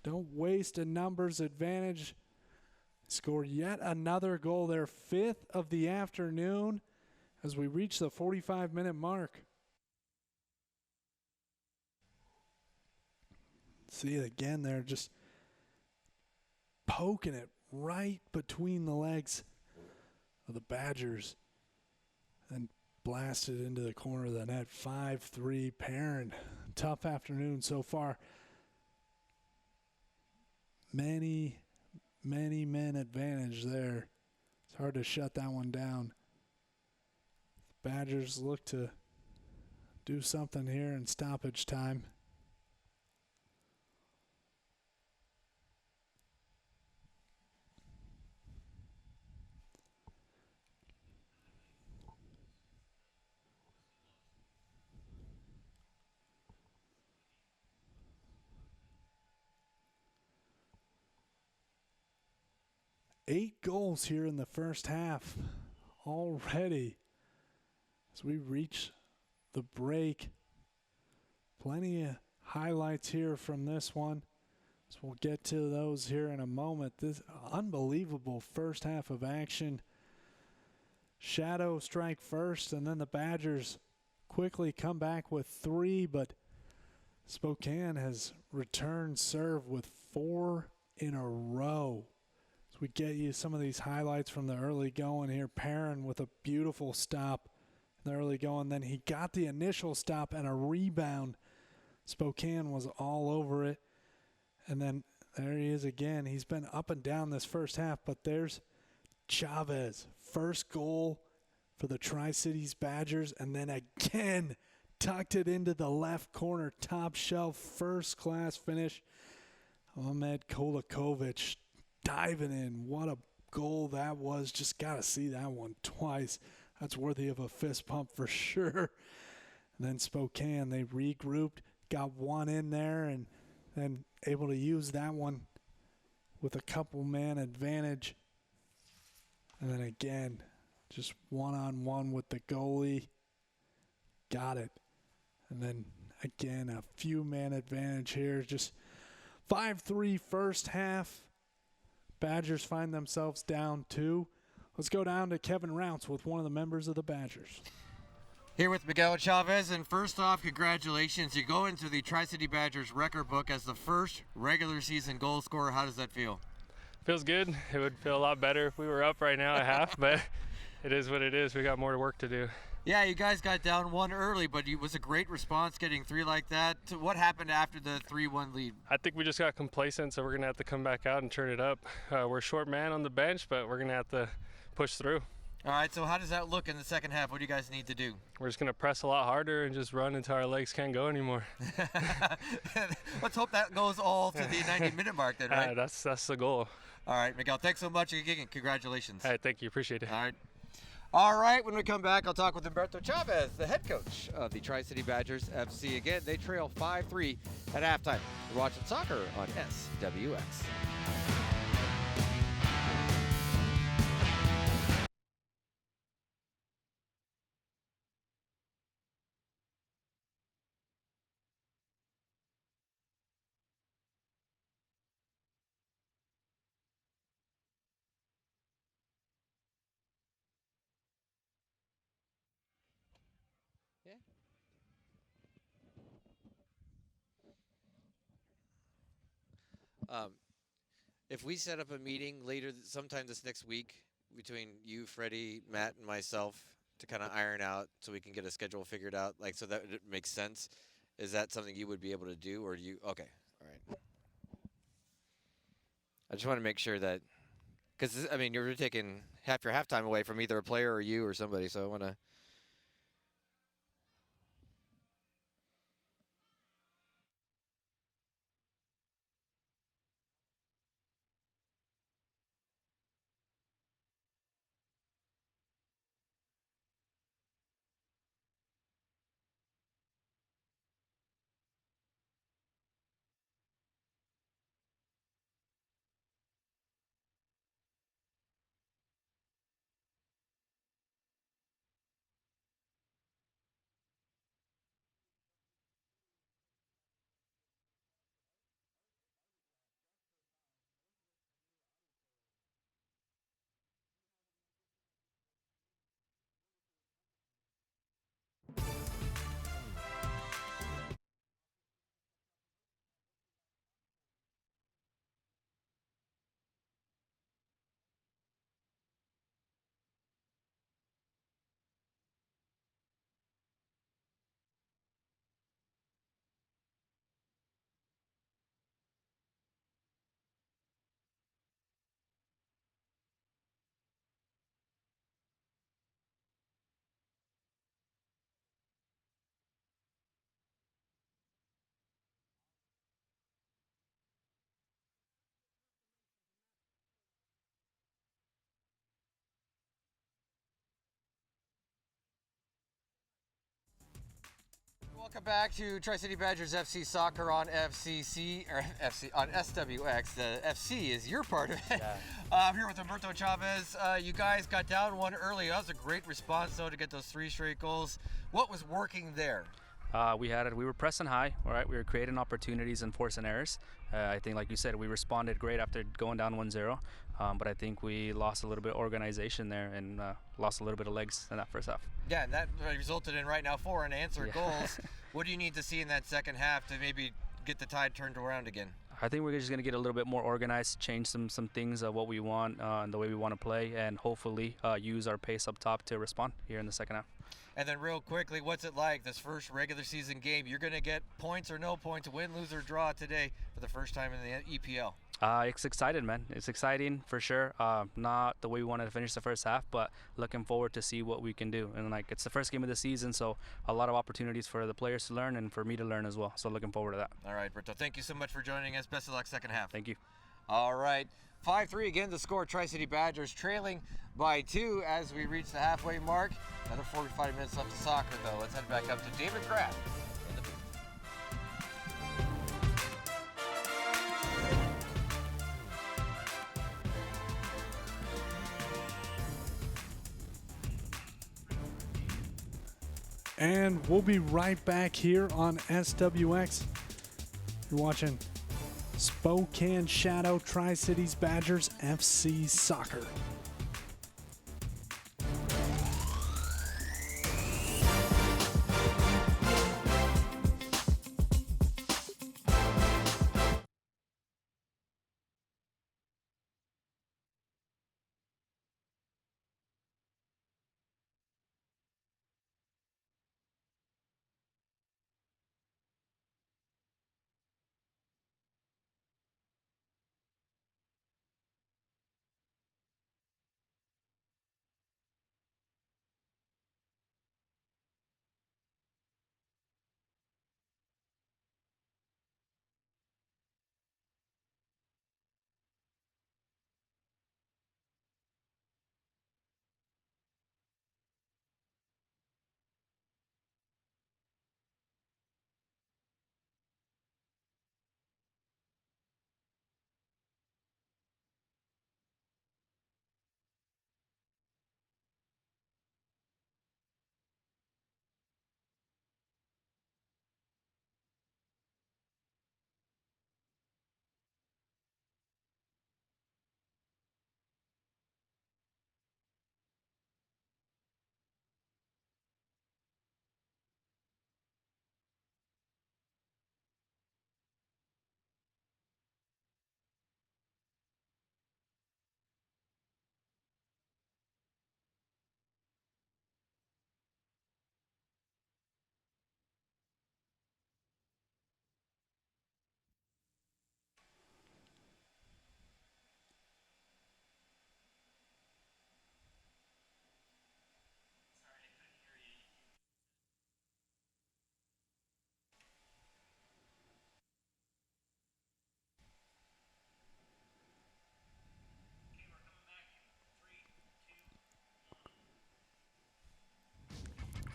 S1: Don't waste a numbers advantage. Score yet another goal, their 5th of the afternoon as we reach the 45-minute mark. See it again there, just poking it right between the legs of the Badgers and blasted into the corner of the net. 5-3 Perrin. Tough afternoon so far. Many men advantage there. It's hard to shut that one down. The Badgers look to do something here in stoppage time. 8 goals here in the first half already as we reach the break. Plenty of highlights here from this one. So we'll get to those here in a moment. This unbelievable first half of action. Shadow strike first, and then the Badgers quickly come back with 3, but Spokane has returned serve with 4 in a row. So we get you some of these highlights from the early going here. Perrin with a beautiful stop in the early going. Then he got the initial stop and a rebound. Spokane was all over it. And then there he is again. He's been up and down this first half, but there's Chavez. First goal for the Tri-Cities Badgers, and then again tucked it into the left corner, top shelf, first-class finish. Ahmed Kolakovic diving in. What a goal that was. Just got to see that one twice. That's worthy of a fist pump for sure. And then Spokane, they regrouped, got one in there, and then able to use that one with a couple-man advantage. And then again, just one-on-one with the goalie. Got it. And then again, a few-man advantage here. Just 5-3 first half. Badgers find themselves down 2. Let's go down to Kevin Rounce with one of the members of the Badgers.
S2: Here with Miguel Chavez, and first off, congratulations. You go into the Tri-City Badgers record book as the first regular season goal scorer. How does that feel?
S6: Feels good. It would feel a lot better if we were up right now at half, but it is what it is. We got more work to do.
S2: Yeah, you guys got down 1 early, but it was a great response getting 3 like that. What happened after the 3-1 lead?
S6: I think we just got complacent, so we're going to have to come back out and turn it up. We're short man on the bench, but we're going to have to push through.
S2: All right, so how does that look in the second half? What do you guys need to do?
S6: We're just going to press a lot harder and just run until our legs can't go anymore.
S2: Let's hope that goes all to the 90-minute mark then, right?
S6: That's the goal.
S2: All right, Miguel, thanks so much again. Congratulations.
S6: Hey, thank you. Appreciate it.
S2: All right. All right, when we come back, I'll talk with Humberto Chavez, the head coach of the Tri-City Badgers FC. Again, they trail 5-3 at halftime. You're watching soccer on SWX. If we set up a meeting later, sometime this next week, between you, Freddie, Matt, and myself to kind of iron out so we can get a schedule figured out, like so that it makes sense, is that something you would be able to do, or you? Okay, all right. I just want to make sure that, because I mean, you're taking half your halftime away from either a player or you or somebody, so I want to. Welcome back to Tri-City Badgers FC Soccer on FCC or FC on SWX. The FC is your part of it.
S7: Yeah.
S2: I'm here with Humberto Chavez. You guys got down one early. That was a great response, though, to get those 3 straight goals. What was working there?
S7: We were pressing high, all right? We were creating opportunities and forcing errors. I think, like you said, we responded great after going down 1-0, but I think we lost a little bit of organization there and lost a little bit of legs in that first half.
S2: Yeah, and that resulted in right now 4 unanswered goals. What do you need to see in that second half to maybe get the tide turned around again?
S7: I think we're just going to get a little bit more organized, change some things of what we want and the way we want to play, and hopefully use our pace up top to respond here in the second half.
S2: And then real quickly, what's it like, this first regular season game? You're going to get points or no points, win, lose, or draw today for the first time in the EPL.
S7: It's exciting, man. It's exciting for sure. Not the way we wanted to finish the first half, but looking forward to see what we can do. And it's the first game of the season, so a lot of opportunities for the players to learn and for me to learn as well. So looking forward to that.
S2: All right, Berto, thank you so much for joining us. Best of luck second half.
S7: Thank you.
S2: All right, 5-3 again, the score. Tri-City Badgers trailing by 2 as we reach the halfway mark. Another 45 minutes left of soccer, though. Let's head back up to David Graff in the booth.
S1: And we'll be right back here on SWX. You're watching Spokane Shadow Tri-Cities Badgers FC Soccer.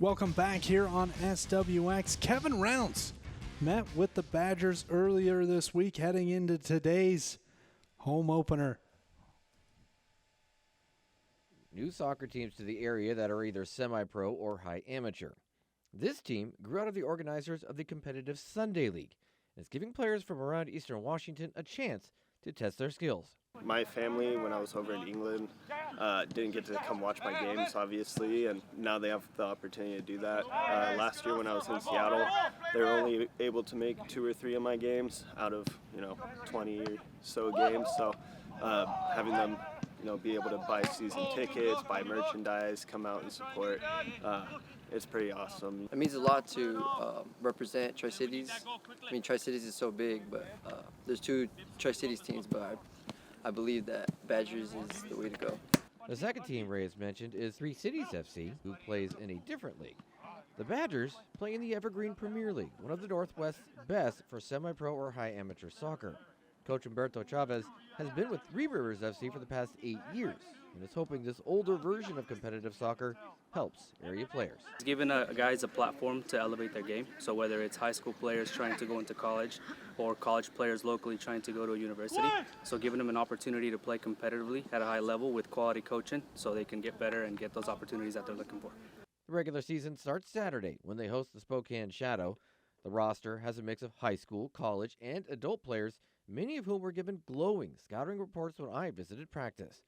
S1: Welcome back here on SWX. Kevin Reynolds met with the Badgers earlier this week heading into today's home opener.
S5: New soccer teams to the area that are either semi-pro or high amateur. This team grew out of the organizers of the competitive Sunday League and is giving players from around Eastern Washington a chance to test their skills.
S8: My family, when I was over in England, didn't get to come watch my games, obviously, and now they have the opportunity to do that. Last year when I was in Seattle, they were only able to make 2 or 3 of my games out of 20 or so games. So having them be able to buy season tickets, buy merchandise, come out and support, it's pretty awesome.
S9: It means a lot to represent Tri-Cities. I mean, Tri-Cities is so big, but there's 2 Tri-Cities teams, but I believe that Badgers is the way to go.
S5: The second team Ray has mentioned is Three Cities FC, who plays in a different league. The Badgers play in the Evergreen Premier League, one of the Northwest's best for semi-pro or high amateur soccer.
S2: Coach Humberto Chavez has been with Three Rivers FC for the past 8 years and is hoping this older version of competitive soccer helps area players.
S7: It's given guys a platform to elevate their game. So whether it's high school players trying to go into college or college players locally trying to go to a university. So giving them an opportunity to play competitively at a high level with quality coaching so they can get better and get those opportunities that they're looking for.
S2: The regular season starts Saturday when they host the Spokane Shadow. The roster has a mix of high school, college, and adult players, many of whom were given glowing scouting reports when I visited practice.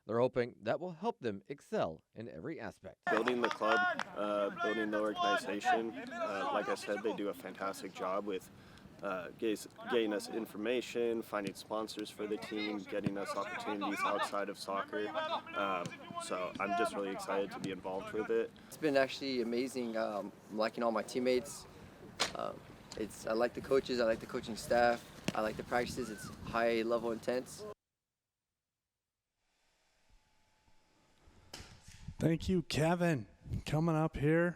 S2: They're hoping that will help them excel in every aspect.
S8: Building the club, building the organization, like I said, they do a fantastic job with getting us information, finding sponsors for the team, getting us opportunities outside of soccer. So I'm just really excited to be involved with it.
S9: It's been actually amazing. I'm liking all my teammates. I like the coaches, I like the coaching staff, I like the practices. It's high level intense.
S1: Thank you, Kevin. Coming up here,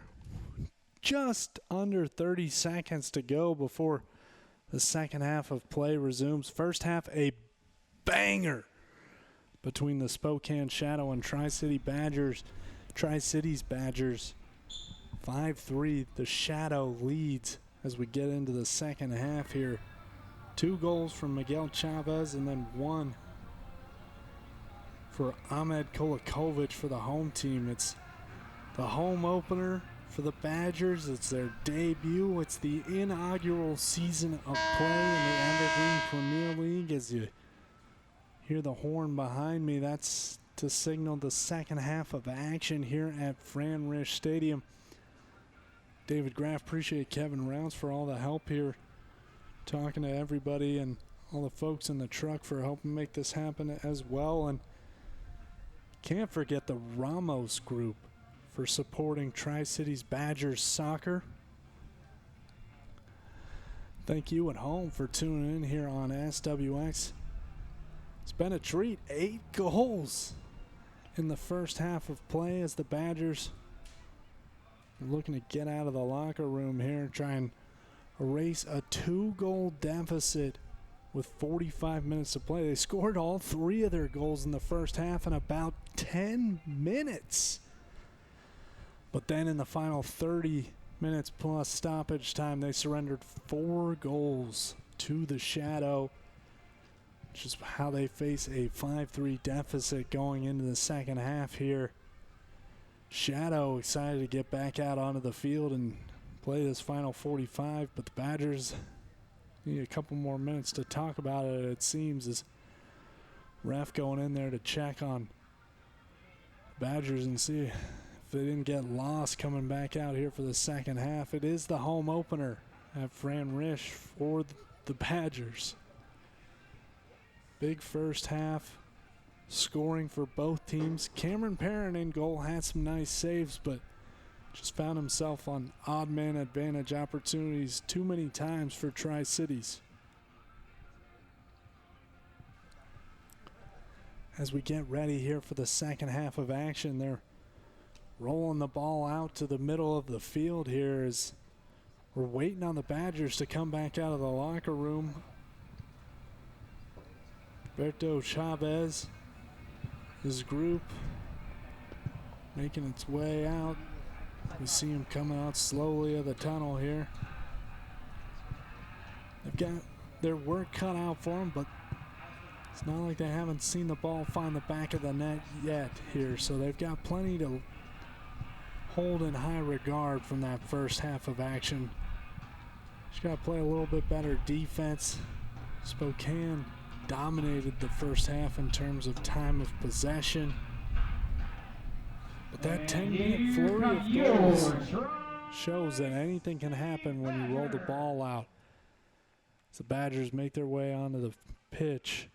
S1: just under 30 seconds to go before the second half of play resumes. First half, a banger between the Spokane Shadow and Tri-Cities Badgers. 5-3. The Shadow leads as we get into the second half here. 2 goals from Miguel Chavez and then 1 for Ahmed Kolakovic for the home team. It's the home opener for the Badgers. It's their debut. It's the inaugural season of play in the Evergreen Premier League. As you hear the horn behind me, that's to signal the second half of action here at Fran Risch Stadium. David Graff, appreciate Kevin Rounds for all the help here, talking to everybody and all the folks in the truck for helping make this happen as well. And can't forget the Ramos Group for supporting Tri-Cities Badgers soccer. Thank you at home for tuning in here on SWX. It's been a treat. 8 goals in the first half of play as the Badgers are looking to get out of the locker room here and try and erase a 2-goal deficit with 45 minutes to play. They scored all 3 of their goals in the first half in about 10 minutes. But then in the final 30 minutes plus stoppage time, they surrendered 4 goals to the Shadow, which is how they face a 5-3 deficit going into the second half here. Shadow excited to get back out onto the field and play this final 45, but the Badgers need a couple more minutes to talk about it, it seems, as ref going in there to check on Badgers and see if they didn't get lost coming back out here for the second half. It is the home opener at Fran Risch for the Badgers. Big first half scoring for both teams. Cameron Perrin in goal had some nice saves, but just found himself on odd man advantage opportunities too many times for Tri-Cities. As we get ready here for the second half of action, they're rolling the ball out to the middle of the field here as we're waiting on the Badgers to come back out of the locker room. Humberto Chavez, his group making its way out. We see him coming out slowly of the tunnel here. They've got their work cut out for them, but it's not like they haven't seen the ball find the back of the net yet here. So they've got plenty to hold in high regard from that first half of action. Just got to play a little bit better defense. Spokane dominated the first half in terms of time of possession. But that 10-minute flurry of goals shows that anything can happen when you roll the ball out. As the Badgers make their way onto the pitch.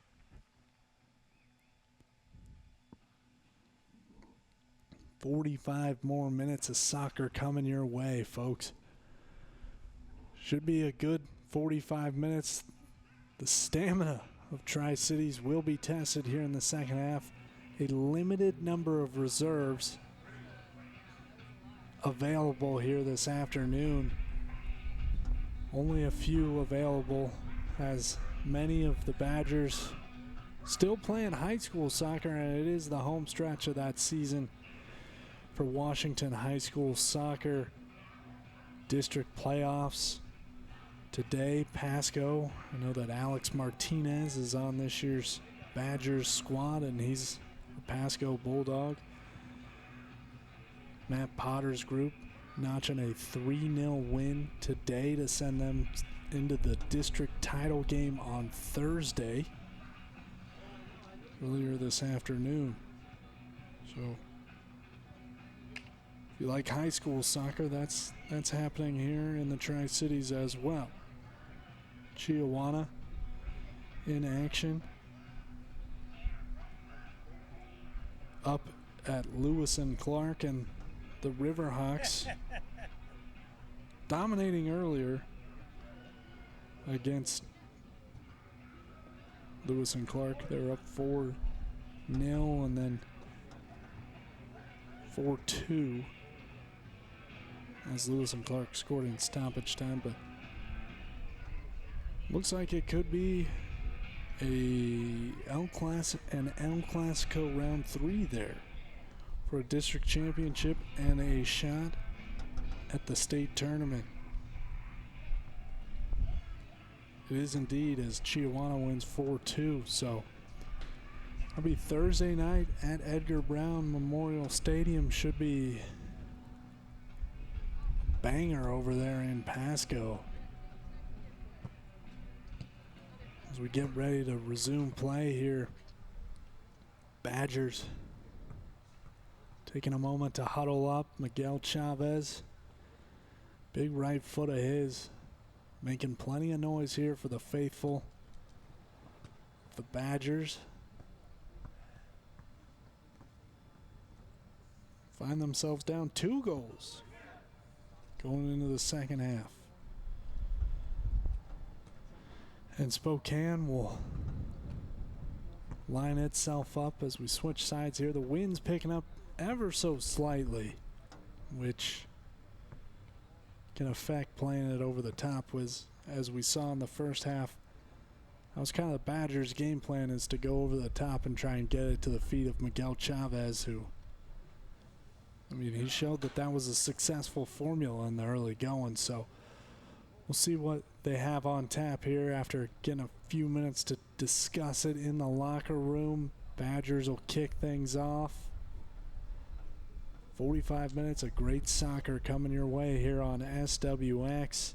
S1: "45 more minutes of soccer coming your way, folks. Should be a good 45 minutes. The stamina of Tri-Cities will be tested here in the second half. A limited number of reserves available here this afternoon. Only a few available as many of the Badgers still playing high school soccer, and it is the home stretch of that season for Washington High School Soccer. District playoffs today. Pasco, I know that Alex Martinez is on this year's Badgers squad, and he's a Pasco Bulldog. Matt Potter's group notching a 3-0 win today to send them into the district title game on Thursday, earlier this afternoon. So if you like high school soccer, that's happening here in the Tri-Cities as well. Chiawana in action up at Lewis and Clark, and the Riverhawks dominating earlier against Lewis and Clark. They were up 4-0 and then 4-2 as Lewis and Clark scored in stoppage time, but looks like it could be an El Clasico round 3 there for a district championship and a shot at the state tournament. It is indeed, as Chiawana wins 4-2. So it'll be Thursday night at Edgar Brown Memorial Stadium. Should be a banger over there in Pasco as we get ready to resume play here. Badgers taking a moment to huddle up. Miguel Chavez, big right foot of his, making plenty of noise here for the faithful. The Badgers find themselves down 2 goals going into the second half. And Spokane will line itself up as we switch sides here. The wind's picking up ever so slightly, which can affect playing it over the top. As we saw in the first half, that was kind of the Badgers' game plan, is to go over the top and try and get it to the feet of Miguel Chavez, who, I mean, he showed that was a successful formula in the early going. So we'll see what they have on tap here after getting a few minutes to discuss it in the locker room. Badgers will kick things off. 45 minutes of great soccer coming your way here on SWX.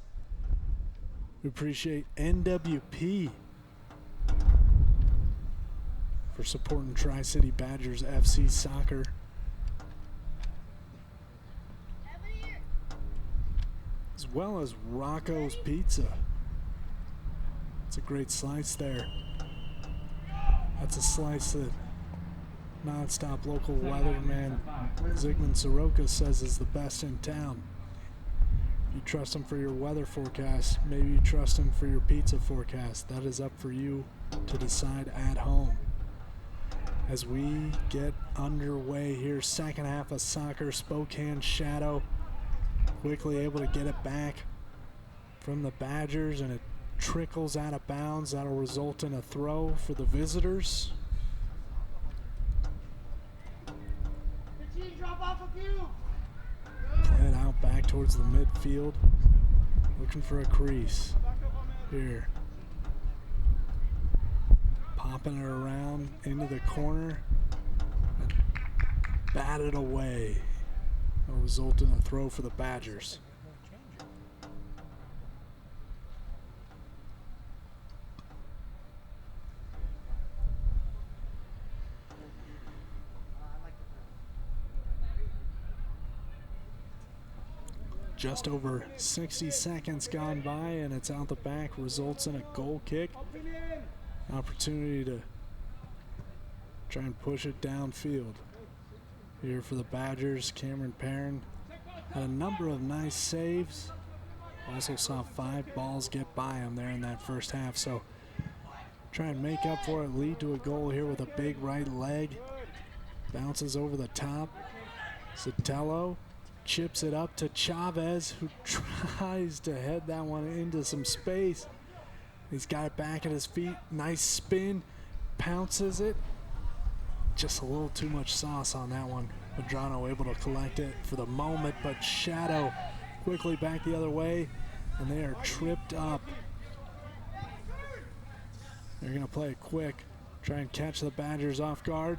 S1: We appreciate NWP for supporting Tri-City Badgers FC Soccer. As well as Rocco's Pizza. It's a great slice there. That's a slice that non-stop local weatherman Zygmunt Soroka says is the best in town. You trust him for your weather forecast, maybe you trust him for your pizza forecast. That is up for you to decide at home. As we get underway here, second half of soccer, Spokane Shadow quickly able to get it back from the Badgers, and it trickles out of bounds. That'll result in a throw for the visitors. Play it out back towards the midfield, looking for a crease here. Popping it around into the corner and batted away. It'll result in a throw for the Badgers. Just over 60 seconds gone by, and it's out the back, results in a goal kick. Opportunity to try and push it downfield. Here for the Badgers, Cameron Perrin had a number of nice saves. Also saw 5 balls get by him there in that first half. So try and make up for it, lead to a goal here with a big right leg. Bounces over the top. Sotelo chips it up to Chavez, who tries to head that one into some space. He's got it back at his feet. Nice spin. Pounces it. Just a little too much sauce on that one. Medrano able to collect it for the moment, but Shadow quickly back the other way, and they are tripped up. They're going to play it quick. Try and catch the Badgers off guard.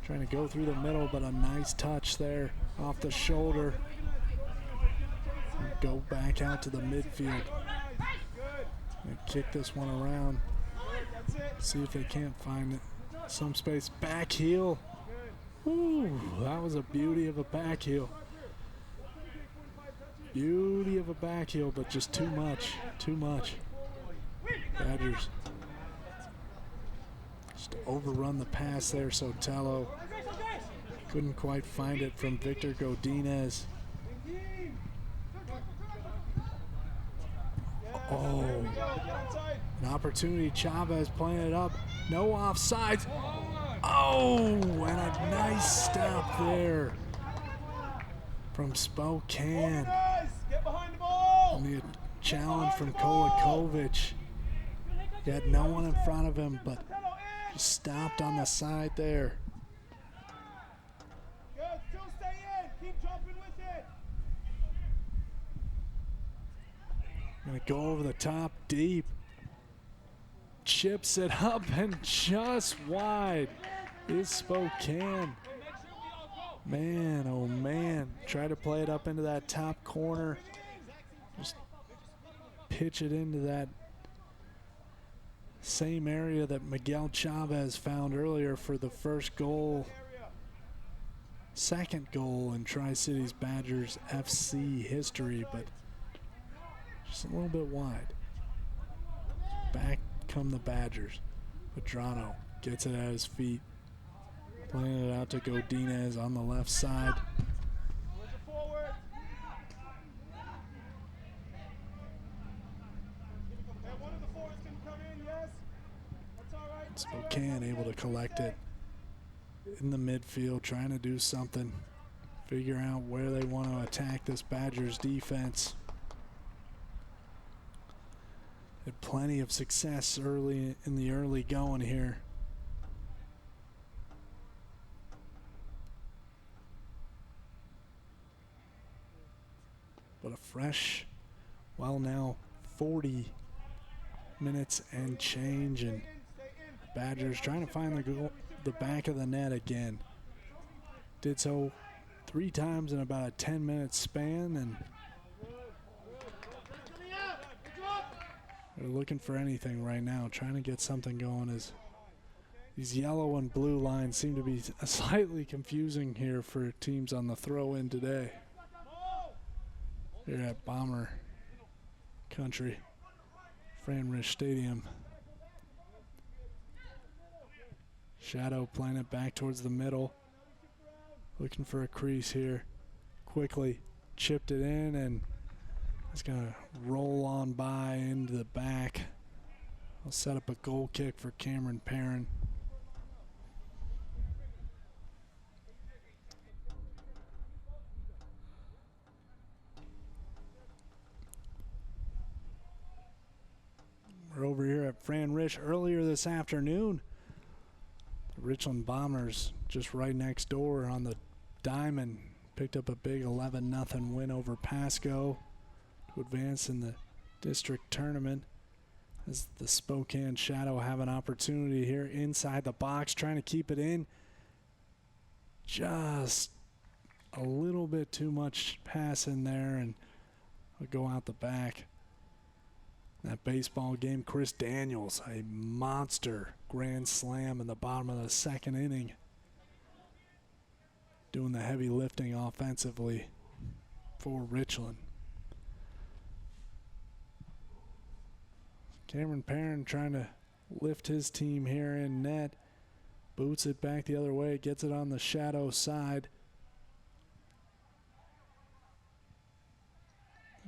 S1: Trying to go through the middle, but a nice touch there off the shoulder. And go back out to the midfield. And kick this one around. See if they can't find it. Some space. Back heel. Ooh, that was a beauty of a back heel. Beauty of a back heel, but just too much. Too much. Badgers just overrun the pass there. Sotelo couldn't quite find it from Victor Godinez. Oh, an opportunity. Chavez playing it up. No offsides. Oh, and a nice stop there from Spokane. And the challenge from Kolakovic. He had no one in front of him, but just stopped on the side there. Gonna go over the top deep. Chips it up and just wide is Spokane. Man, oh man. Try to play it up into that top corner. Just pitch it into that same area that Miguel Chavez found earlier for the first goal. Second goal in Tri-Cities Badgers FC history, but just a little bit wide. Back come the Badgers. Medrano gets it at his feet. Playing it out to Godinez on the left side. Spokane able to collect it in the midfield, trying to do something. Figure out where they want to attack this Badgers defense. Had plenty of success early in the early going here. But a fresh, well, now 40 minutes and change, and Badgers trying to find the back of the net again. Did so 3 times in about a 10-minute span, and they're looking for anything right now, trying to get something going, as these yellow and blue lines seem to be slightly confusing here for teams on the throw-in today. Here at Bomber Country, Fran Risch Stadium. Shadow playing it back towards the middle. Looking for a crease here. Quickly chipped it in, and it's going to roll on by into the back. I'll set up a goal kick for Cameron Perrin. We're over here at Fran Risch. Earlier this afternoon, the Richland Bombers, just right next door on the diamond, picked up a big 11-0 win over Pasco to advance in the district tournament. As the Spokane Shadow have an opportunity here inside the box, trying to keep it in. Just a little bit too much pass in there, and I'll go out the back. That baseball game, Chris Daniels, a monster grand slam in the bottom of the second inning. Doing the heavy lifting offensively for Richland. Cameron Perrin trying to lift his team here in net. Boots it back the other way, gets it on the Shadow side.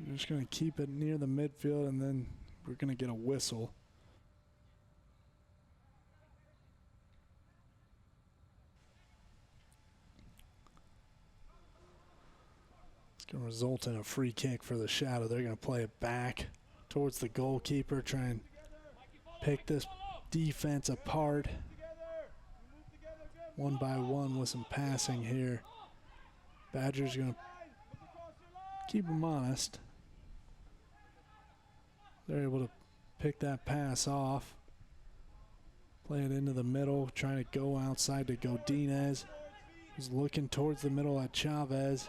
S1: We're just going to keep it near the midfield, and then we're going to get a whistle. It's going to result in a free kick for the Shadow. They're going to play it back towards the goalkeeper, try and pick this defense apart one by one with some passing here. Badgers going to keep them honest. They're able to pick that pass off. Play it into the middle, trying to go outside to Godinez. He's looking towards the middle at Chavez.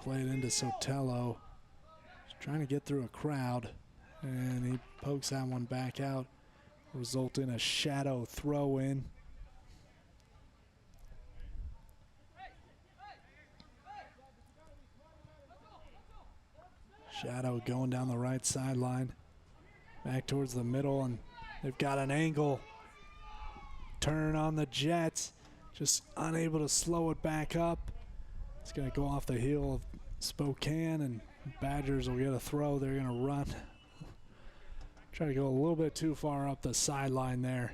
S1: Play it into Sotelo. He's trying to get through a crowd, and he pokes that one back out, result in a shadow throw in. Shadow going down the right sideline, back towards the middle, and they've got an angle. Turn on the Jets, just unable to slow it back up. It's going to go off the heel of Spokane, and Badgers will get a throw. They're going to run. Try to go a little bit too far up the sideline there.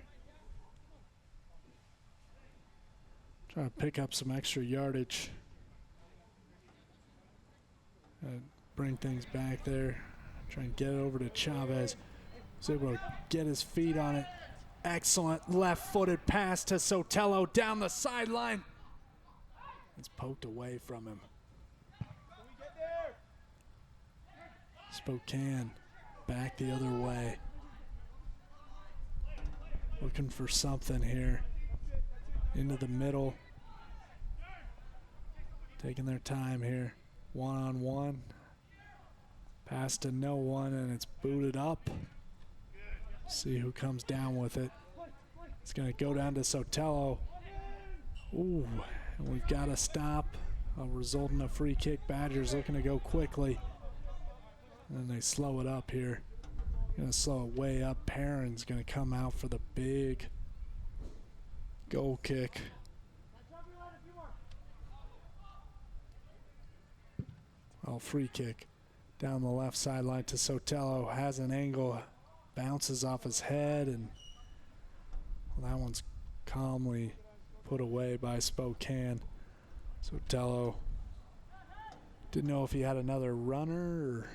S1: Try to pick up some extra yardage. Bring things back there. Try and get it over to Chavez. He's able to get his feet on it. Excellent left-footed pass to Sotelo down the sideline. It's poked away from him. Spokane back the other way. Looking for something here. Into the middle. Taking their time here. One-on-one. Pass to no one, and it's booted up. See who comes down with it. It's going to go down to Sotelo. Ooh, and we've got to stop. A result in a free kick. Badgers looking to go quickly. And then they slow it up here. Going to slow it way up. Perrin's going to come out for the big goal kick. Well, free kick. Down the left sideline to Sotelo. Has an angle. Bounces off his head, and well, that one's calmly put away by Spokane. Sotelo didn't know if he had another runner or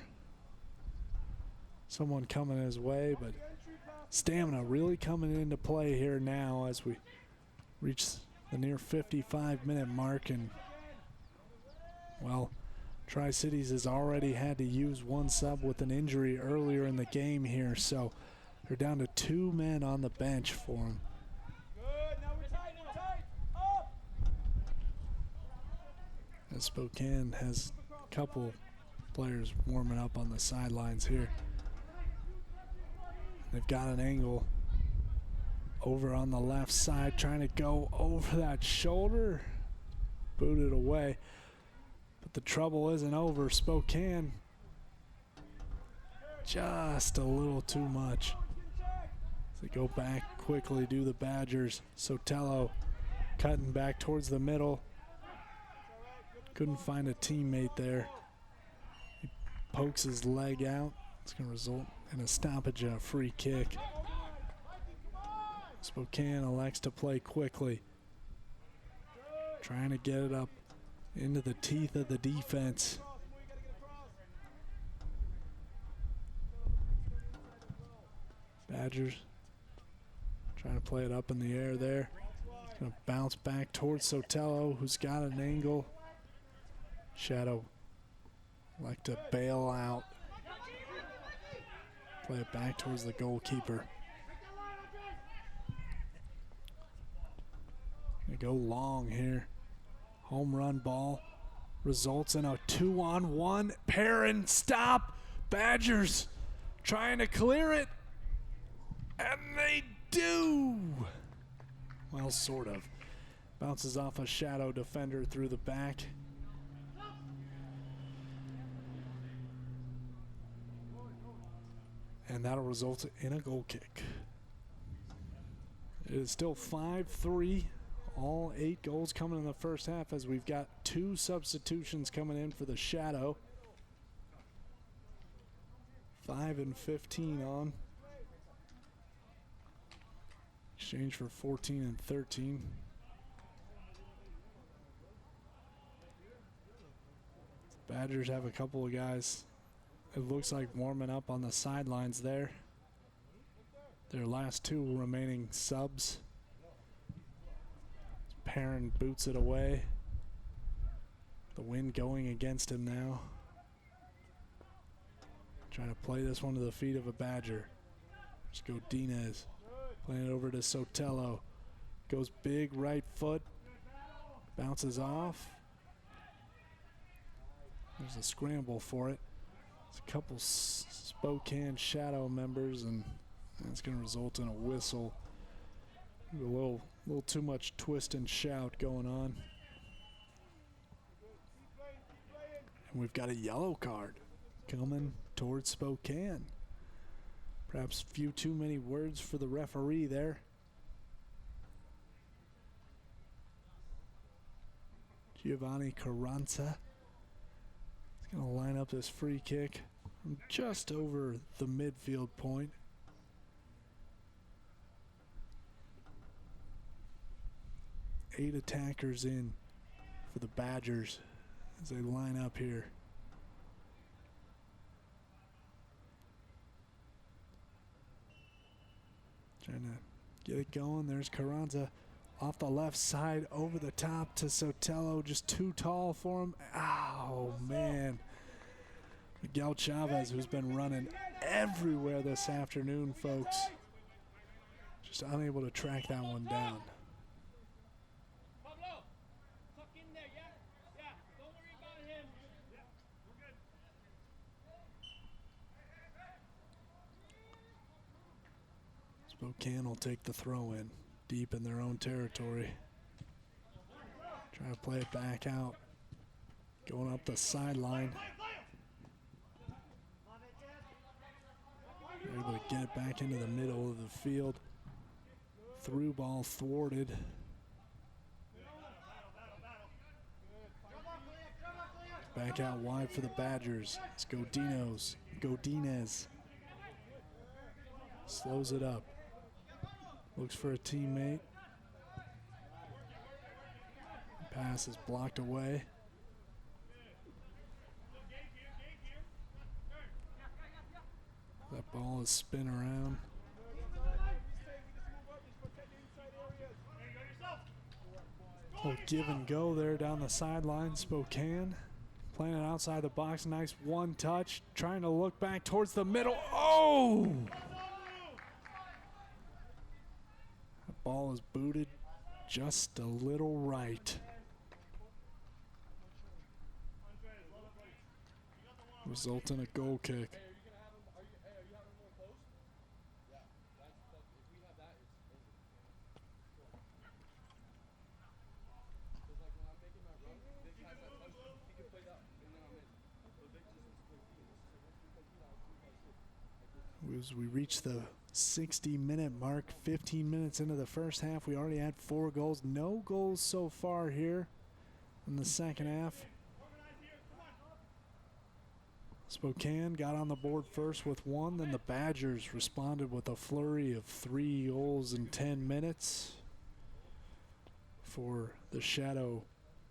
S1: someone coming his way, but stamina really coming into play here now as we reach the near 55-minute mark, and well, Tri-Cities has already had to use one sub with an injury earlier in the game here, so they're down to 2 men on the bench for them. And Spokane has a couple players warming up on the sidelines here. They've got an angle over on the left side, trying to go over that shoulder. Booted away. But the trouble isn't over. Spokane just a little too much. As they go back quickly, do the Badgers. Sotelo cutting back towards the middle. Couldn't find a teammate there. He pokes his leg out. It's going to result in a stoppage and a free kick. Spokane elects to play quickly. Trying to get it up into the teeth of the defense. Badgers trying to play it up in the air there. Going to bounce back towards Sotelo, who's got an angle. Shadow like to bail out. Play it back towards the goalkeeper. Gonna go long here. Home run ball results in a 2-on-1. Perrin, stop! Badgers trying to clear it. And they do! Well, sort of. Bounces off a Shadow defender through the back. And that'll result in a goal kick. It is still 5-3. All 8 goals coming in the first half as we've got 2 substitutions coming in for the Shadow. 5 and 15 on. Exchange for 14 and 13. Badgers have a couple of guys, it looks like, warming up on the sidelines there. their last two remaining subs. Perrin boots it away. The wind going against him now. Trying to play this one to the feet of a Badger. Just go Dinez. Playing it over to Sotelo. Goes big right foot. Bounces off. There's a scramble for it. There's a couple Spokane Shadow members, and that's going to result in a whistle. A little too much twist and shout going on. And we've got a yellow card coming towards Spokane. Perhaps few too many words for the referee there. Giovanni Carranza is going to line up this free kick from just over the midfield point. Eight attackers in for the Badgers as they line up here. Trying to get it going. There's Carranza off the left side, over the top to Sotelo, just too tall for him. Oh, man. Miguel Chavez, who's been running everywhere this afternoon, folks. Just unable to track that one down. Spokane will take the throw in deep in their own territory. Try to play it back out. Going up the sideline. They're able to get it back into the middle of the field. Through ball thwarted. Back out wide for the Badgers. It's Godinez. Slows it up. Looks for a teammate. Pass is blocked away. That ball is spin around. Oh, give and go there down the sideline. Spokane playing it outside the box. Nice one touch. Trying to look back towards the middle. Oh! That ball is booted just a little right. Result in a goal kick. As we reach the 60-minute mark, 15 minutes into the first half, we already had 4 goals. No goals so far here in the second half. Spokane got on the board first with 1, then the Badgers responded with a flurry of 3 goals in 10 minutes. For the Shadow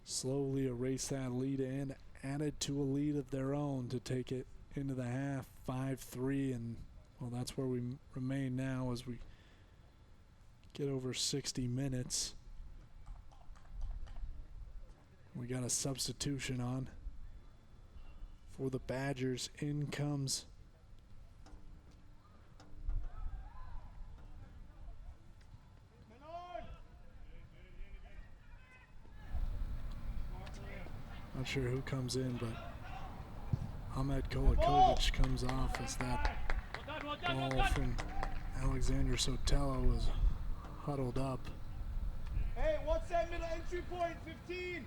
S1: slowly erase that lead and added to a lead of their own to take it into the half, 5-3, and well, that's where we remain now as we get over 60 minutes. We got a substitution on for the Badgers. In comes not sure who comes in, but Ahmed Kolakovic comes off as that ball from Alexander Sotelo is huddled up.
S4: Hey, what's that middle entry point? 15.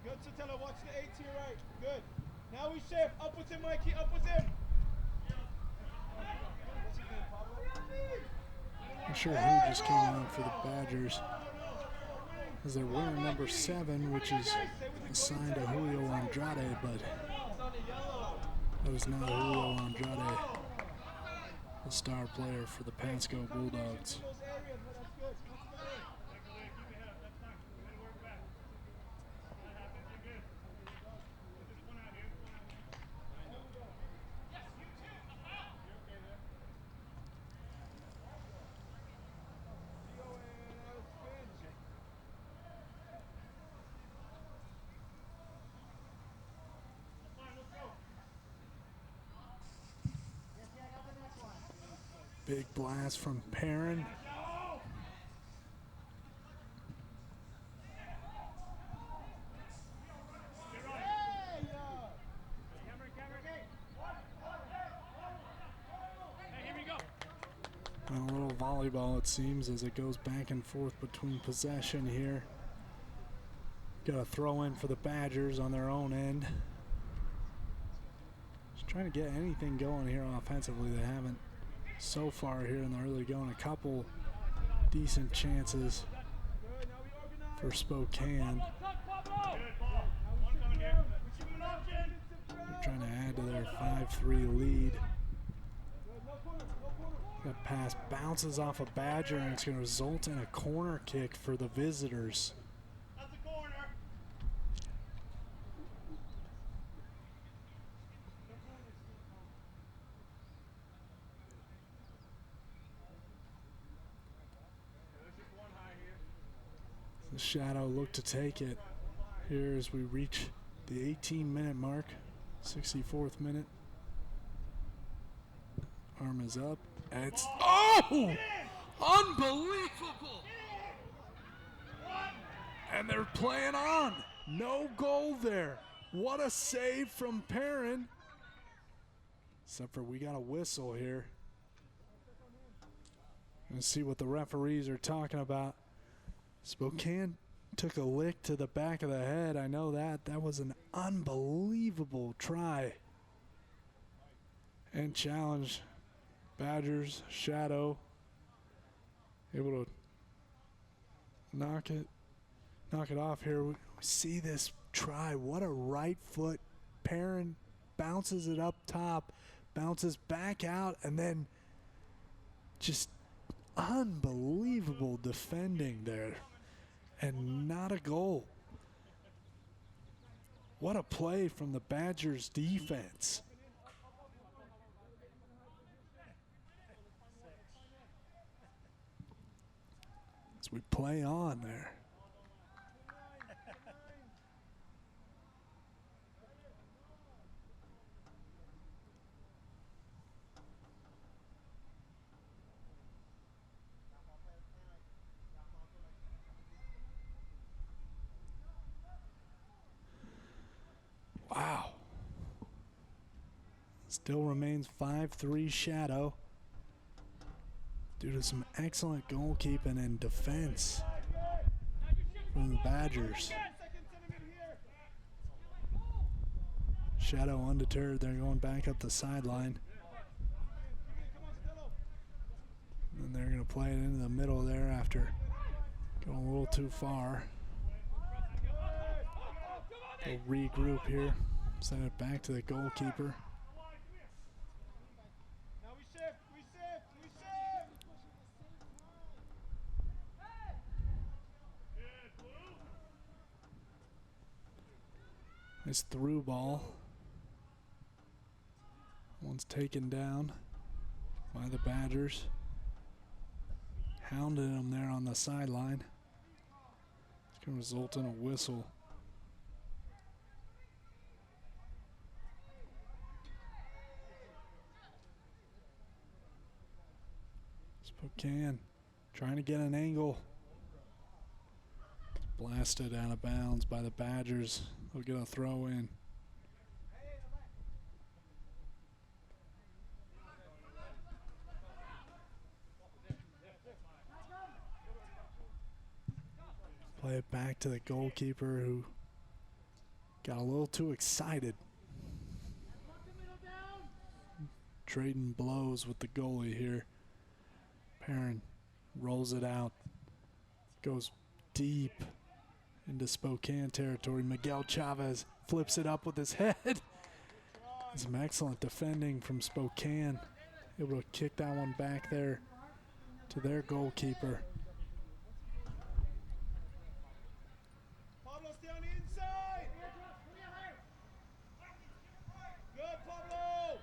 S4: Good, Sotelo. Watch the 8 to your right. Good. Now we shift. Up with him, Mikey. Up with him.
S1: Not sure who just came on for the Badgers, as they're wearing number 7, which is assigned to Julio Andrade, but that was not Julio Andrade, the star player for the Pasco Bulldogs. Big blast from Perrin. And a little volleyball, it seems, as it goes back and forth between possession here. Got a throw in for the Badgers on their own end. Just trying to get anything going here offensively. They haven't so far here in the early going. A couple decent chances for Spokane. They're trying to add to their 5-3 lead. That pass bounces off a Badger, and it's going to result in a corner kick for the visitors. The Shadow look to take it here as we reach the 18-minute mark, 64th minute. Arm is up. It's, oh! Unbelievable! And they're playing on. No goal there. What a save from Perrin. Except for we got a whistle here. Let's see what the referees are talking about. Spokane took a lick to the back of the head. I know that. That was an unbelievable try and challenge. Badgers, Shadow, able to knock it off here. We see this try. What a right foot. Perrin bounces it up top, bounces back out, and then just unbelievable defending there. And not a goal. What a play from the Badgers defense. As we play on there. Wow. Still remains 5-3 Shadow due to some excellent goalkeeping and defense from the Badgers. Shadow undeterred. They're going back up the sideline. And they're going to play it into the middle there after going a little too far. They'll regroup here, send it back to the goalkeeper. Nice through ball. One's taken down by the Badgers. Hounded him there on the sideline. It's going to result in a whistle. Spokane trying to get an angle. Blasted out of bounds by the Badgers. They'll get a throw in. Play it back to the goalkeeper who got a little too excited. Trading blows with the goalie here. Perrin rolls it out. Goes deep into Spokane territory. Miguel Chavez flips it up with his head. Some excellent defending from Spokane. Able to kick that one back there to their goalkeeper.
S4: Pablo, stay on the inside. Good, Pablo.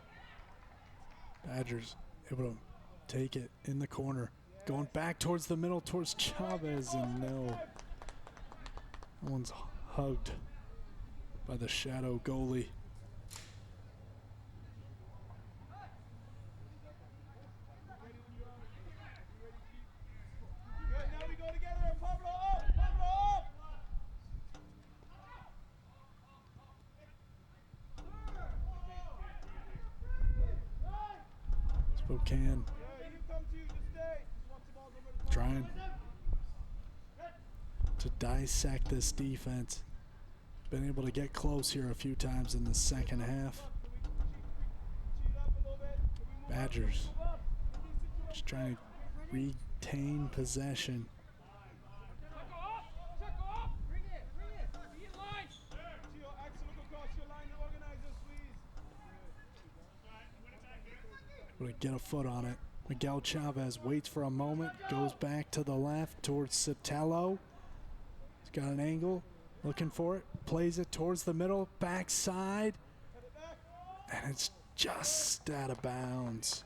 S1: Badgers able to take it in the corner. Going back towards the middle, towards Chavez, and no. That one's hugged by the Shadow goalie. Spokane trying to dissect this defense. Been able to get close here a few times in the second half. Badgers just trying to retain possession. Able to get a foot on it. Miguel Chavez waits for a moment, goes back to the left towards Sotelo. He's got an angle, looking for it, plays it towards the middle, backside, and it's just out of bounds.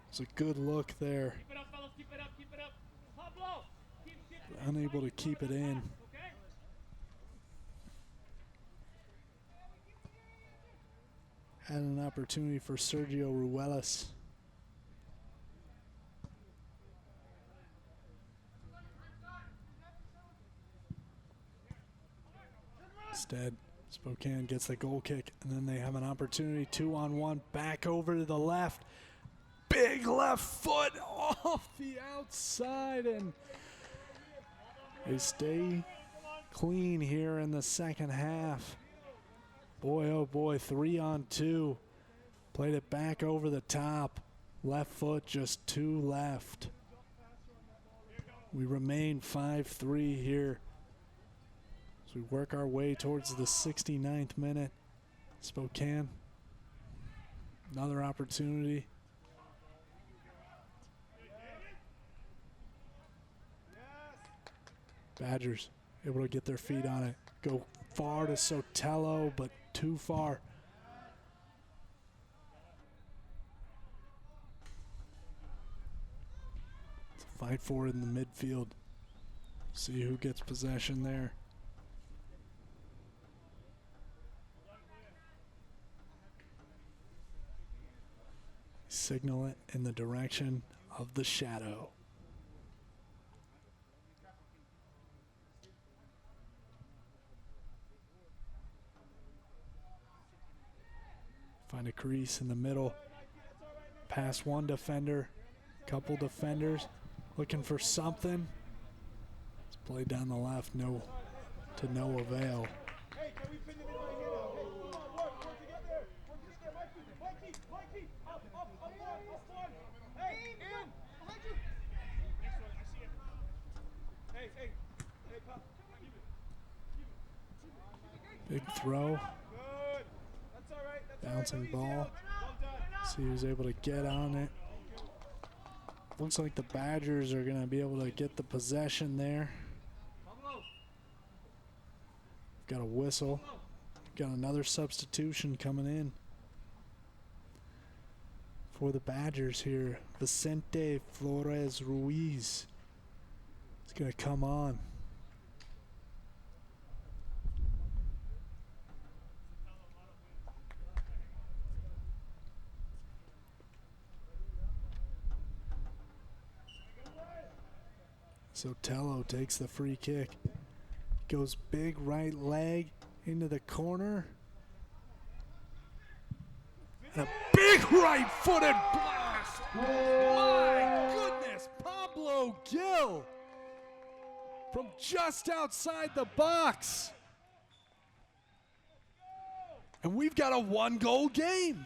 S1: It's a good look there.
S4: Keep it up, fellas. Keep it up. Keep it up. Pablo.
S1: Unable to keep it in. Had an opportunity for Sergio Ruelas. Instead, Spokane gets the goal kick, and then they have an opportunity, 2-on-1, back over to the left. Big left foot off the outside, and they stay clean here in the second half. Boy, oh boy, 3-on-2. Played it back over the top. Left foot, just 2 left. We remain 5-3 here as we work our way towards the 69th minute. Spokane, another opportunity. Badgers able to get their feet on it. Go far to Sotelo, but too far. It's a fight for it in the midfield. See who gets possession there. Signal it in the direction of the shadow. Find a crease in the middle. Past one defender, couple defenders looking for something. It's played down the left, no avail. Big throw. Bouncing ball. See who's able to get on it. Looks like the Badgers are going to be able to get the possession there. Got a whistle. Got another substitution coming in for the Badgers here. Vicente Flores Ruiz is going to come on. Sotelo takes the free kick. Goes big right leg into the corner. And a big right-footed blast. My goodness, Pablo Gil from just outside the box. And we've got a 1-goal game.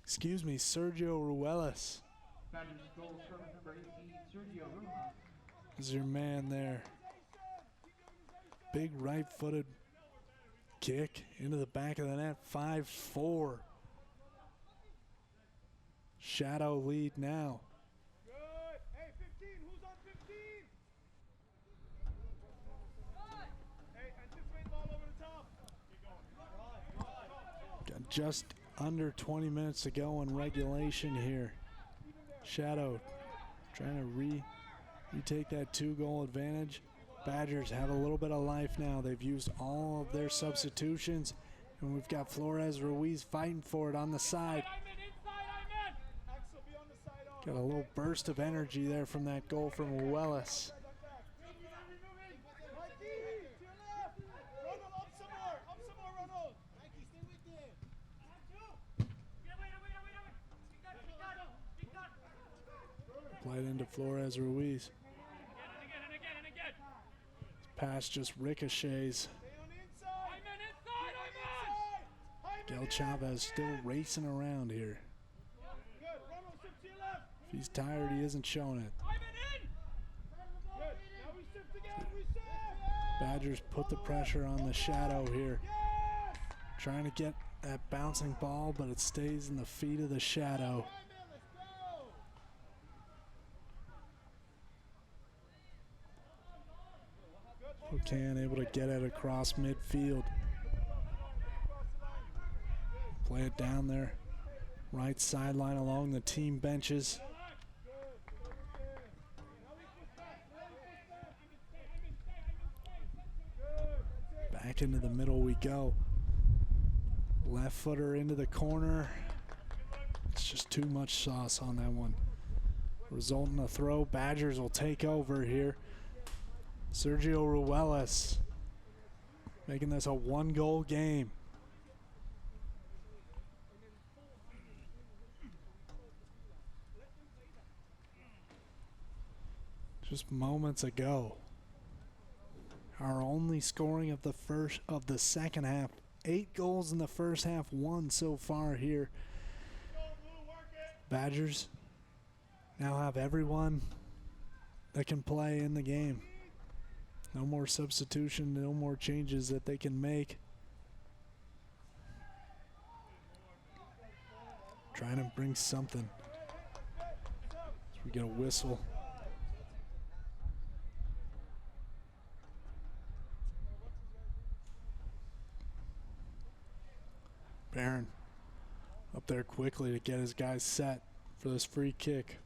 S1: Excuse me, Sergio Ruelas is your man there. Big right-footed kick into the back of the net, 5-4. Shadow lead now.
S4: Hey, 15, who's on 15? Hey, anticipate ball over the top.
S1: Got just under 20 minutes to go in regulation here. Shadow trying to retake that 2-goal advantage. Badgers have a little bit of life now. They've used all of their substitutions, and we've got Flores Ruiz fighting for it on the side. Got a little burst of energy there from that goal from Ruelas. Played into Flores Ruiz. Pass just ricochets. Miguel Chavez still racing around here. If he's tired, he isn't showing it. Badgers put the pressure on the shadow here. Trying to get that bouncing ball, but it stays in the feet of the shadow. Spokane able to get it across midfield. Play it down there. Right sideline along the team benches. Back into the middle we go. Left footer into the corner. It's just too much sauce on that one. Result in a throw. Badgers will take over here. Sergio Ruelas making this a 1-goal game. Just moments ago, our only scoring of the second half. 8 goals in the first half, 1 so far here. Badgers now have everyone that can play in the game. No more substitution, no more changes that they can make. Trying to bring something. So we get a whistle. Barron up there quickly to get his guys set for this free kick.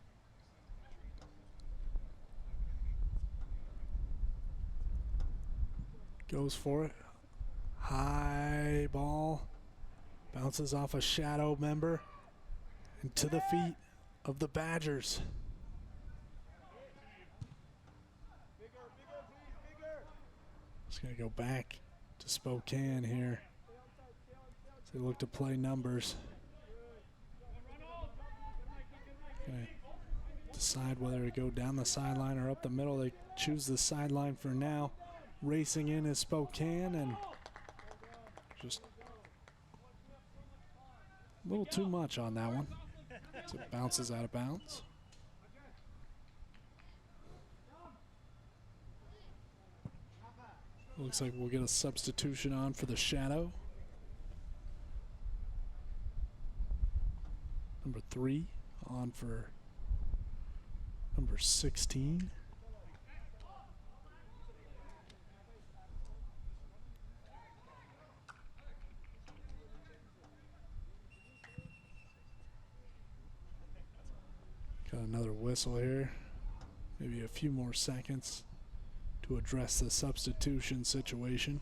S1: Goes for it. High ball. Bounces off a shadow member into the feet of the Badgers. Just going to go back to Spokane here. They look to play numbers. Okay. Decide whether to go down the sideline or up the middle. They choose the sideline for now. Racing in is Spokane, and just a little too much on that one. So it bounces out of bounds. Looks like we'll get a substitution on for the shadow. Number 3 on for number 16. Got another whistle here. Maybe a few more seconds to address the substitution situation.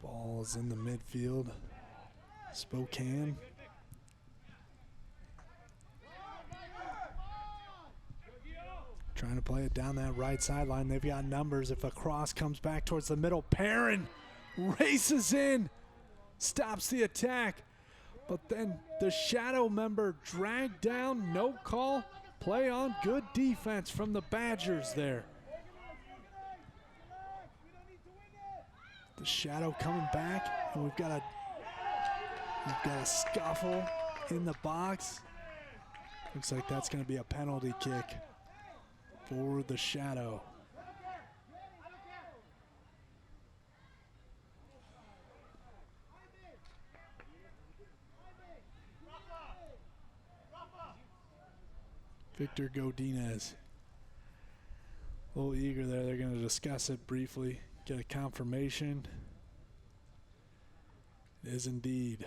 S1: Ball's in the midfield. Spokane. Trying to play it down that right sideline. They've got numbers. If a cross comes back towards the middle, Perrin races in, stops the attack. But then the shadow member dragged down, no call. Play on, good defense from the Badgers there. The shadow coming back, and we've got a scuffle in the box. Looks like that's going to be a penalty kick for the shadow. Victor Godinez. A little eager there. They're going to discuss it briefly. Get a confirmation. It is indeed.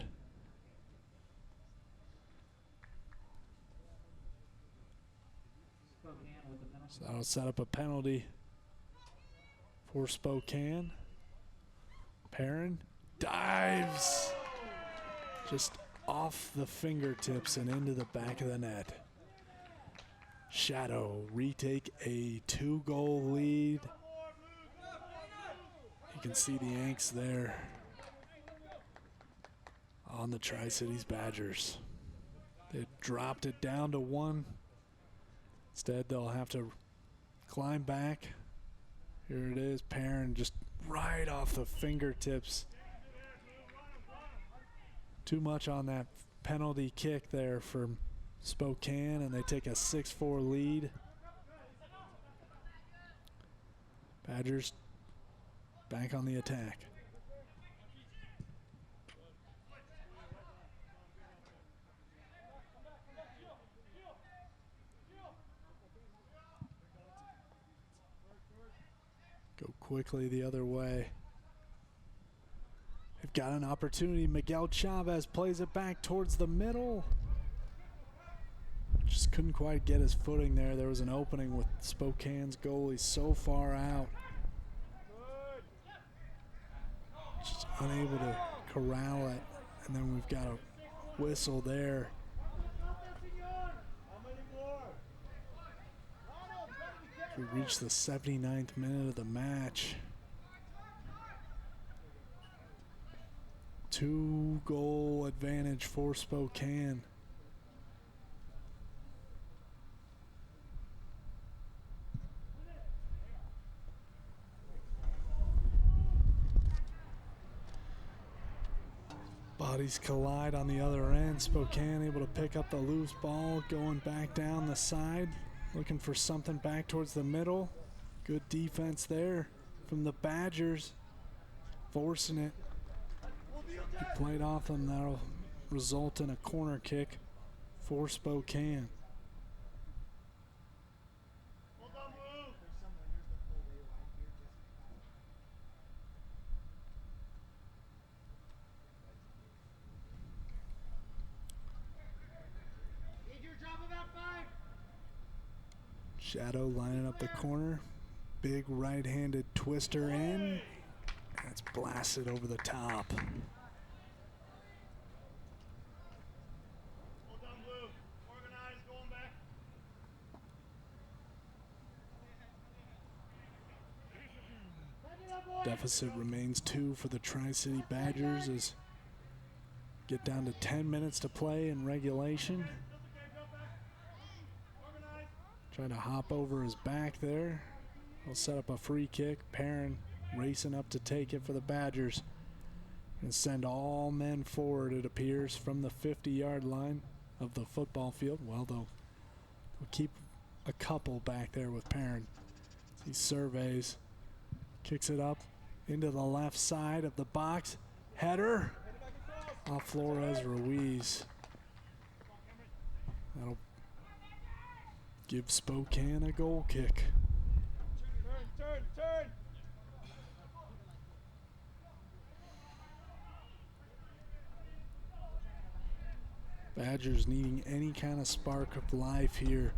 S1: So that'll set up a penalty for Spokane. Perrin dives just off the fingertips and into the back of the net. Shadow retake a 2-goal lead. You can see the Yanks there on the Tri-Cities Badgers. They dropped it down to 1. Instead, they'll have to climb back. Here it is, Perrin just right off the fingertips. Too much on that penalty kick there from Spokane, and they take a 6-4 lead. Badgers back on the attack. Go quickly the other way. They've got an opportunity. Miguel Chavez plays it back towards the middle. Just couldn't quite get his footing there. There was an opening with Spokane's goalie so far out. Just unable to corral it. And then we've got a whistle there. We reached the 79th minute of the match. 2-goal advantage for Spokane. Bodies collide on the other end. Spokane able to pick up the loose ball, going back down the side, looking for something back towards the middle. Good defense there from the Badgers, forcing it. He played off them. That'll result in a corner kick for Spokane. Shadow lining up the corner. Big right-handed twister in. That's blasted over the top. Deficit remains 2 for the Tri-City Badgers as get down to 10 minutes to play in regulation. Trying to hop over his back there. He'll set up a free kick. Perrin racing up to take it for the Badgers and send all men forward, it appears, from the 50-yard line of the football field. Well, they'll keep a couple back there with Perrin. He surveys, kicks it up into the left side of the box. Header off Flores Ruiz. That'll give Spokane a goal kick.
S4: Turn.
S1: Badgers needing any kind of spark of life here.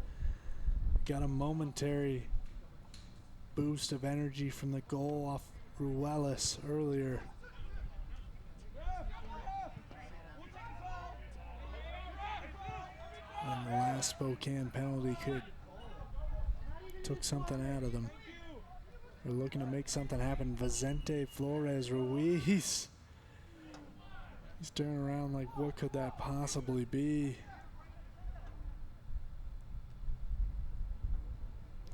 S1: Got a momentary boost of energy from the goal off Ruelas earlier. And the last Spokane penalty took something out of them. They're looking to make something happen. Vicente Flores Ruiz. He's turning around like, what could that possibly be?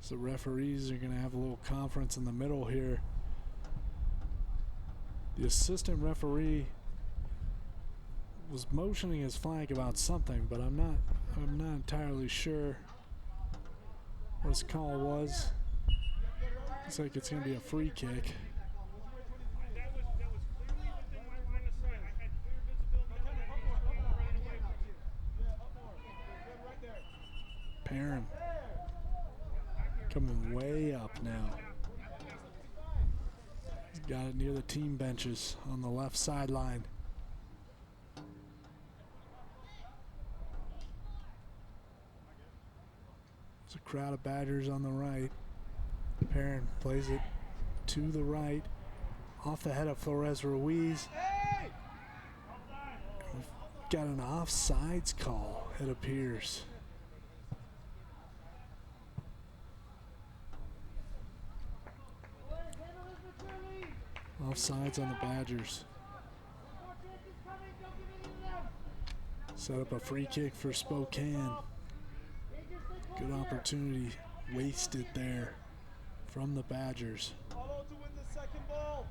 S1: So referees are going to have a little conference in the middle here. The assistant referee was motioning his flag about something, but I'm not entirely sure what his call was. Looks like it's going to be a free kick. Perrin coming way up now. He's got it near the team benches on the left sideline. There's a crowd of Badgers on the right. Perrin plays it to the right, off the head of Flores Ruiz. got an offsides call, it appears. Offsides on the Badgers. Set up a free kick for Spokane. Good opportunity wasted there from the Badgers.
S4: Follow to win the second ball.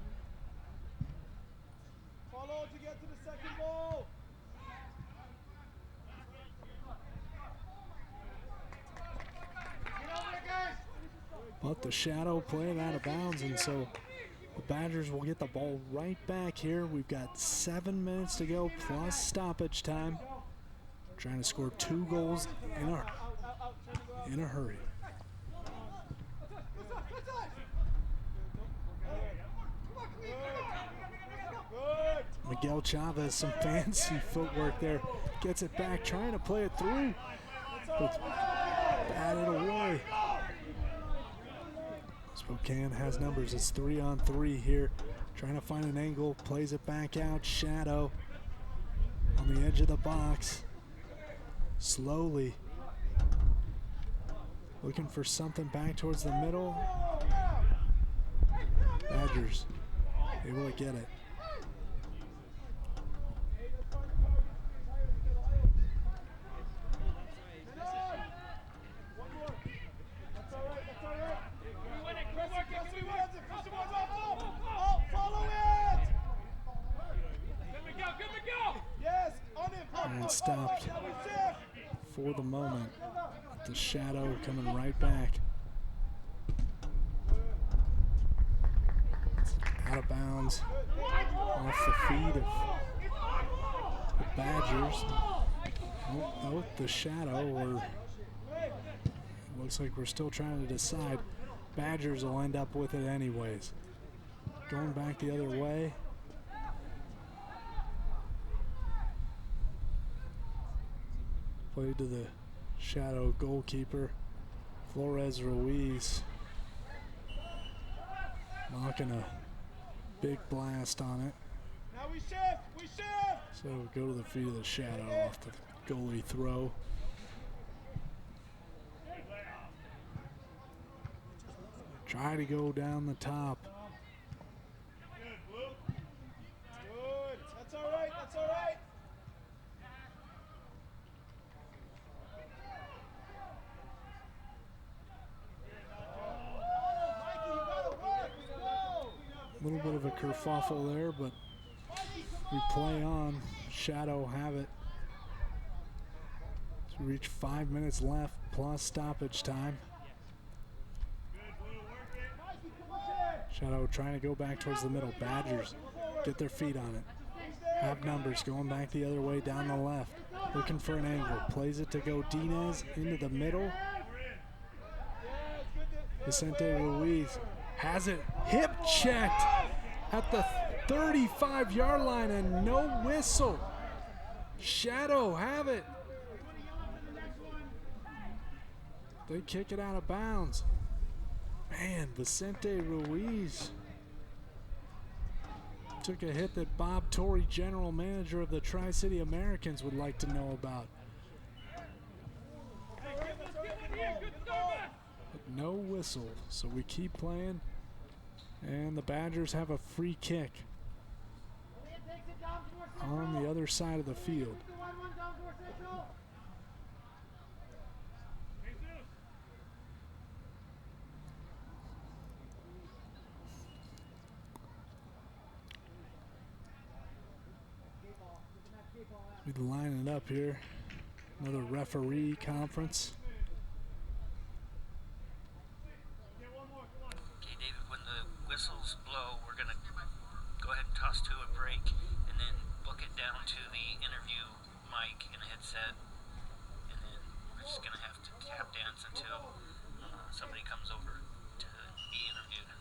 S4: Follow to get to the second ball.
S1: But the Shadow playing out of bounds, and so the Badgers will get the ball right back here. We've got 7 minutes to go plus stoppage time. Trying to score 2 goals in a hurry. Miguel Chavez, some fancy footwork there. Gets it back, trying to play it through, but batted away. Spokane has numbers. It's 3-on-3 here. Trying to find an angle, plays it back out. Shadow on the edge of the box. Slowly looking for something back towards the middle. Badgers able to get it. And stopped for the moment. The Shadow coming right back. Out of bounds off the feet of the Badgers. Oh, the Shadow, or looks like we're still trying to decide. Badgers will end up with it anyways. Going back the other way. Played to the Shadow goalkeeper, Flores Ruiz. Knocking a big blast on it.
S4: Now we shift, we shift.
S1: So go to the feet of the Shadow off the goalie throw. Try to go down the top.
S4: Good. That's all right. That's all right.
S1: A little bit of a kerfuffle there, but we play on. Shadow have it. So we reach 5 minutes left plus stoppage time. Shadow trying to go back towards the middle. Badgers get their feet on it. Have numbers going back the other way down the left. Looking for an angle. Plays it to Godinez into the middle. Vicente Ruiz has it hip checked at the 35-yard line and no whistle. Shadow have it. They kick it out of bounds. Man, Vicente Ruiz took a hit that Bob Torrey, general manager of the Tri-City Americans, would like to know about. But no whistle, so we keep playing. And the Badgers have a free kick on the other side of the field. We'd line it up here. Another referee conference.
S10: Okay, David, when the whistles blow, we're going to go ahead and toss to a break and then book it down to the interview mic and headset. And then we're just going to have to tap dance until somebody comes over to be interviewed.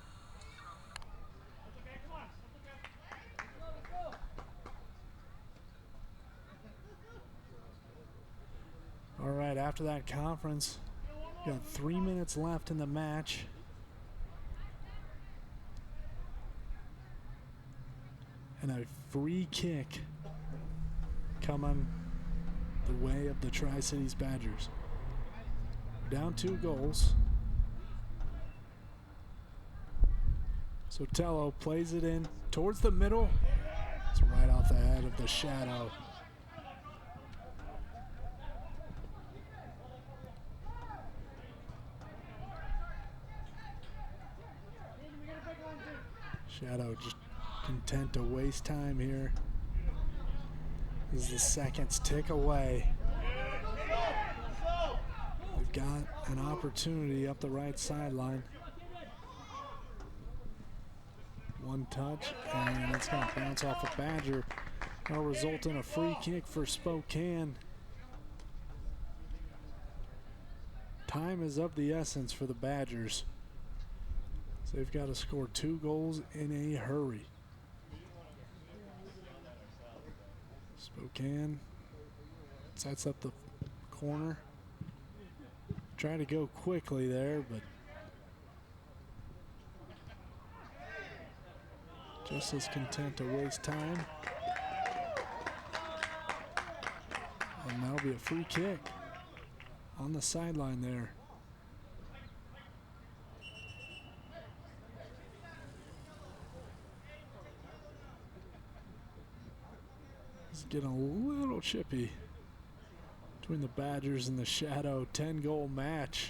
S1: All right, after that conference, got 3 minutes left in the match. And a free kick coming the way of the Tri-Cities Badgers. Down 2 goals. Sotelo plays it in towards the middle. It's right off the head of the Shadow. Shadow just content to waste time here as the seconds tick away. We've got an opportunity up the right sideline. One touch, and it's going to bounce off a Badger. That'll result in a free kick for Spokane. Time is of the essence for the Badgers. So they've got to score 2 goals in a hurry. Spokane sets up the corner. Try to go quickly there, but just as content to waste time. And that'll be a free kick on the sideline there. It's getting a little chippy between the Badgers and the Shadow. 10-goal match.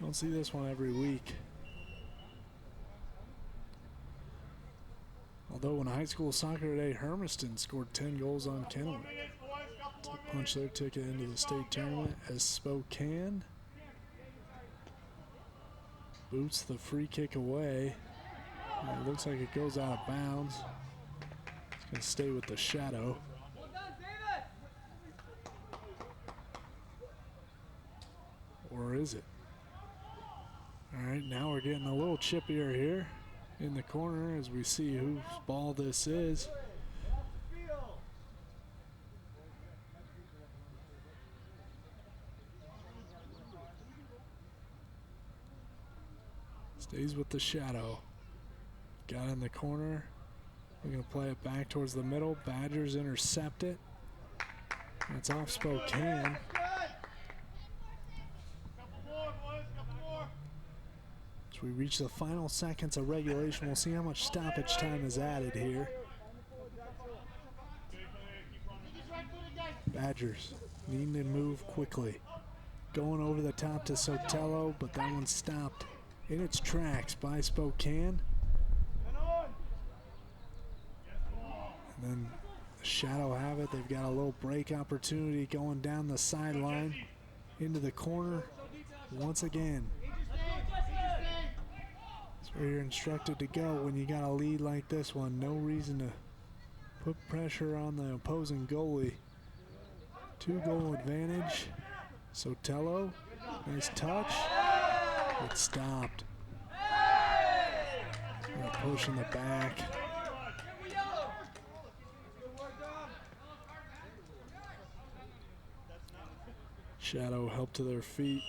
S1: Don't see this one every week. Although in high school soccer today, Hermiston scored 10 goals on Kennewick to punch their ticket into the state tournament, as Spokane boots the free kick away. And it looks like it goes out of bounds. It's going to stay with the Shadow. Or is it? All right, now we're getting a little chippier here in the corner as we see whose ball this is. Stays with the Shadow. Got in the corner. We're going to play it back towards the middle. Badgers intercept it. It's off Spokane. As we reach the final seconds of regulation, we'll see how much stoppage time is added here. Badgers needing to move quickly. Going over the top to Sotelo, but that one's stopped in its tracks by Spokane. And then the Shadow have it. They've got a little break opportunity going down the sideline into the corner once again. That's where you're instructed to go when you got a lead like this one. No reason to put pressure on the opposing goalie. 2-goal advantage. Sotelo, nice touch. It's stopped. And a push in the back. Shadow help to their feet.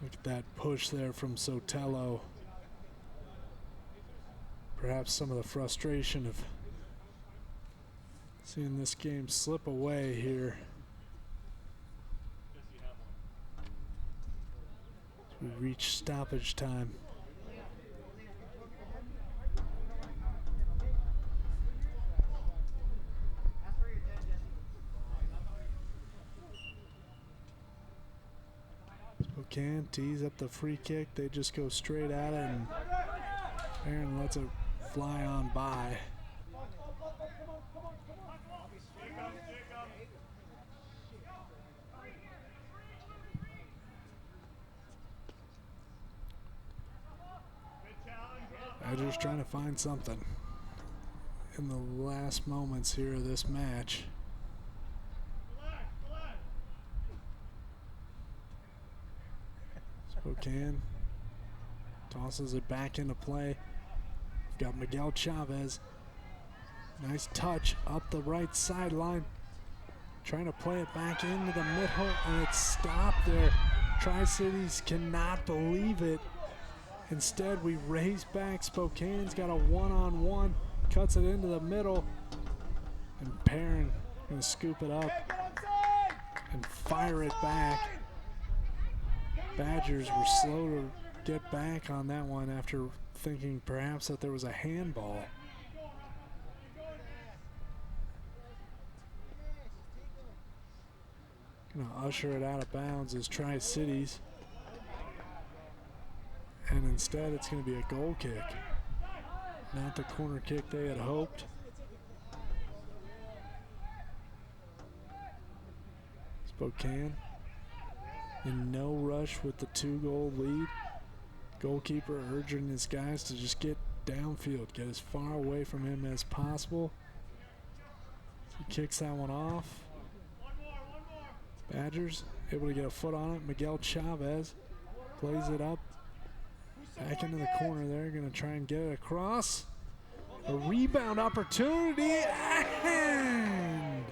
S1: Look at that push there from Sotelo. Perhaps some of the frustration of seeing this game slip away here. As we reach stoppage time. Spokane tees up the free kick. They just go straight at it, and Aaron lets it fly on by. Badgers trying to find something in the last moments here of this match. Spokane tosses it back into play. We've got Miguel Chavez. Nice touch up the right sideline. Trying to play it back into the middle, and it's stopped there. Tri-Cities cannot believe it Instead, we race back. Spokane's got a one-on-one, cuts it into the middle, and Perrin gonna scoop it up and fire it back. Badgers were slow to get back on that one after thinking perhaps that there was a handball. Gonna usher it out of bounds as Tri-Cities. And instead it's gonna be a goal kick. Not the corner kick they had hoped. Spokane in no rush with the 2-goal lead. Goalkeeper urging his guys to just get downfield, get as far away from him as possible. He kicks that one off. Badgers able to get a foot on it. Miguel Chavez plays it up. Back into the corner there, gonna try and get it across. A rebound opportunity and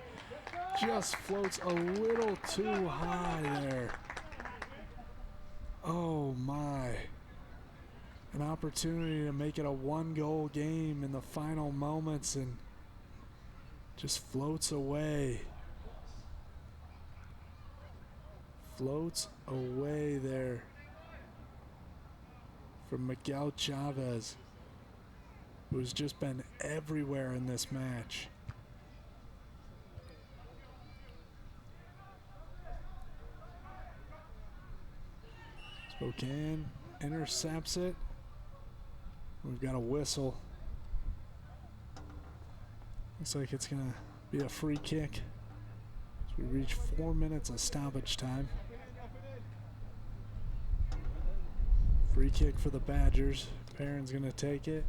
S1: just floats a little too high there. Oh my. An opportunity to make it a 1-goal game in the final moments and just floats away. Floats away there from Miguel Chavez, who's just been everywhere in this match. Spokane intercepts it. We've got a whistle. Looks like it's gonna be a free kick as we reach 4 minutes of stoppage time. Free kick for the Badgers. Perrin's gonna take it.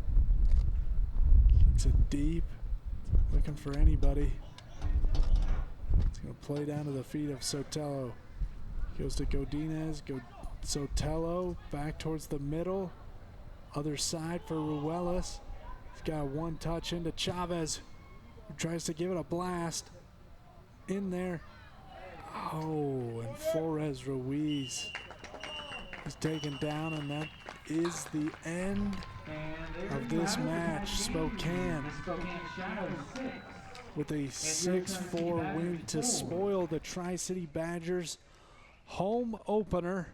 S1: Kicks it deep. Looking for anybody. It's gonna play down to the feet of Sotelo. Goes to Godinez. Sotelo back towards the middle. Other side for Ruelas. He's got one touch into Chavez, who tries to give it a blast. In there. Oh, and Flores Ruiz is taken down, and that is the end of this match. Spokane with a 6-4 win to spoil the Tri-City Badgers home opener.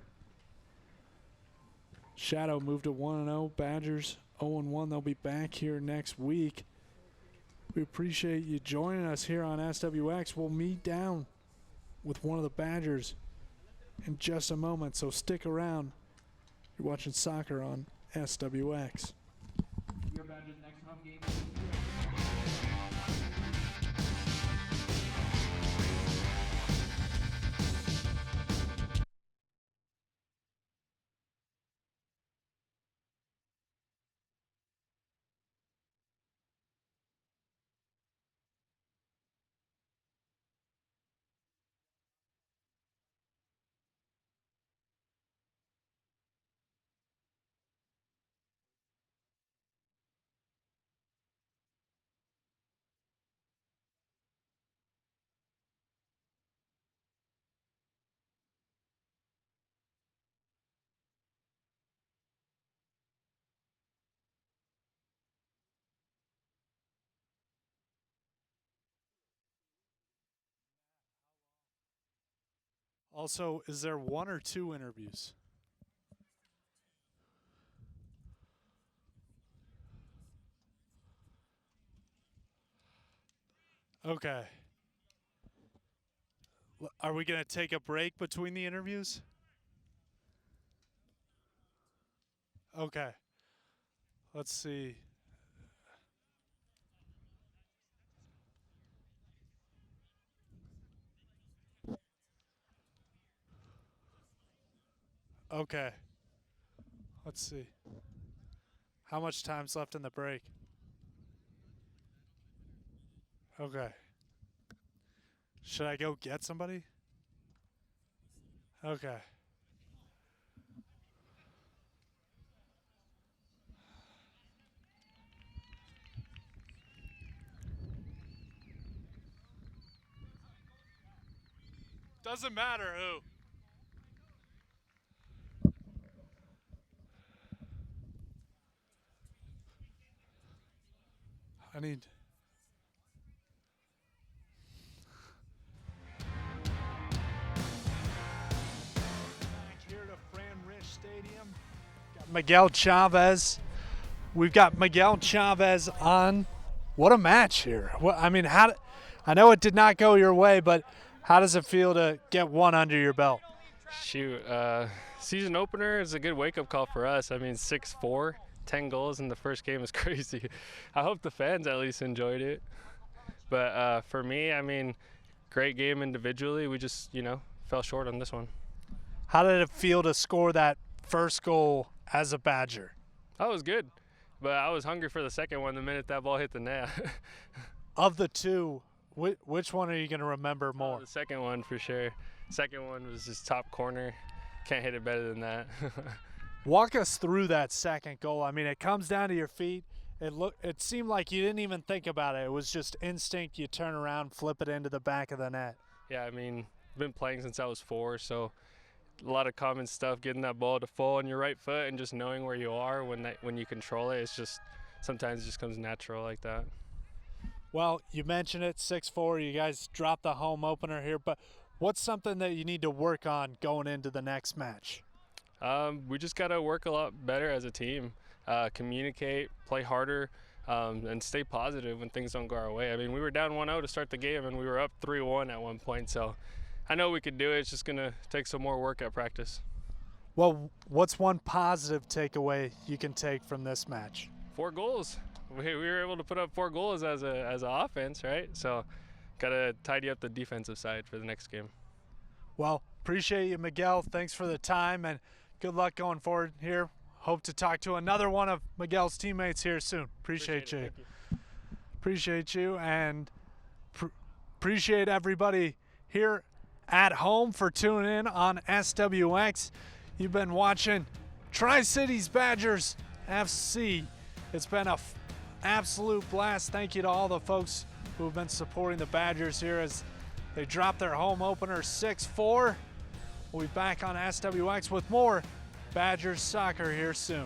S1: Shadow moved to 1-0. Badgers 0-1. They'll be back here next week. We appreciate you joining us here on SWX. We'll meet down with one of the Badgers in just a moment, so stick around. You're watching soccer on SWX.
S4: Your Badgers' next home game.
S1: Also, is there 1 or 2 interviews? Okay. Are we going to take a break between the interviews? Okay. Let's see. Okay. Let's see. How much time's left in the break? Okay. Should I go get somebody? Okay. Doesn't matter who. I need. Back here to Fran Rich Stadium. Got Miguel Chavez. We've got Miguel Chavez on. What a match here. I mean, I know it did not go your way, but how does it feel to get one under your belt?
S6: Shoot, season opener is a good wake-up call for us. I mean, 6-4, 10 goals in the first game is crazy. I hope the fans at least enjoyed it. But for me, I mean, great game individually. We just, fell short on this one.
S1: How did it feel to score that first goal as a Badger?
S6: That was good, but I was hungry for the second one the minute that ball hit the net.
S1: Of the two, which one are you going to remember more?
S6: The second one for sure. Second one was just top corner. Can't hit it better than that.
S1: Walk us through that second goal. I mean, it comes down to your feet. It seemed like you didn't even think about it. It was just instinct. You turn around, flip it into the back of the net.
S6: Yeah, I mean, I've been playing since I was 4, so a lot of common stuff, getting that ball to fall on your right foot and just knowing where you are when you control it. It's just sometimes it just comes natural like that.
S1: Well, you mentioned it, 6-4. You guys dropped the home opener here, but what's something that you need to work on going into the next match?
S6: We just got to work a lot better as a team, communicate, play harder, and stay positive when things don't go our way. I mean, we were down 1-0 to start the game, and we were up 3-1 at one point, so I know we could do it. It's just going to take some more work at practice.
S1: Well, what's one positive takeaway you can take from this match?
S6: 4 goals. We were able to put up 4 goals as an offense, right? So got to tidy up the defensive side for the next game.
S1: Well, appreciate you, Miguel. Thanks for the time, and good luck going forward here. Hope to talk to another one of Miguel's teammates here soon. Appreciate you.
S6: Thank you.
S1: Appreciate you, and appreciate everybody here at home for tuning in on SWX. You've been watching Tri-Cities Badgers FC. It's been an absolute blast. Thank you to all the folks who have been supporting the Badgers here as they drop their home opener 6-4. We'll be back on SWX with more Badgers soccer here soon.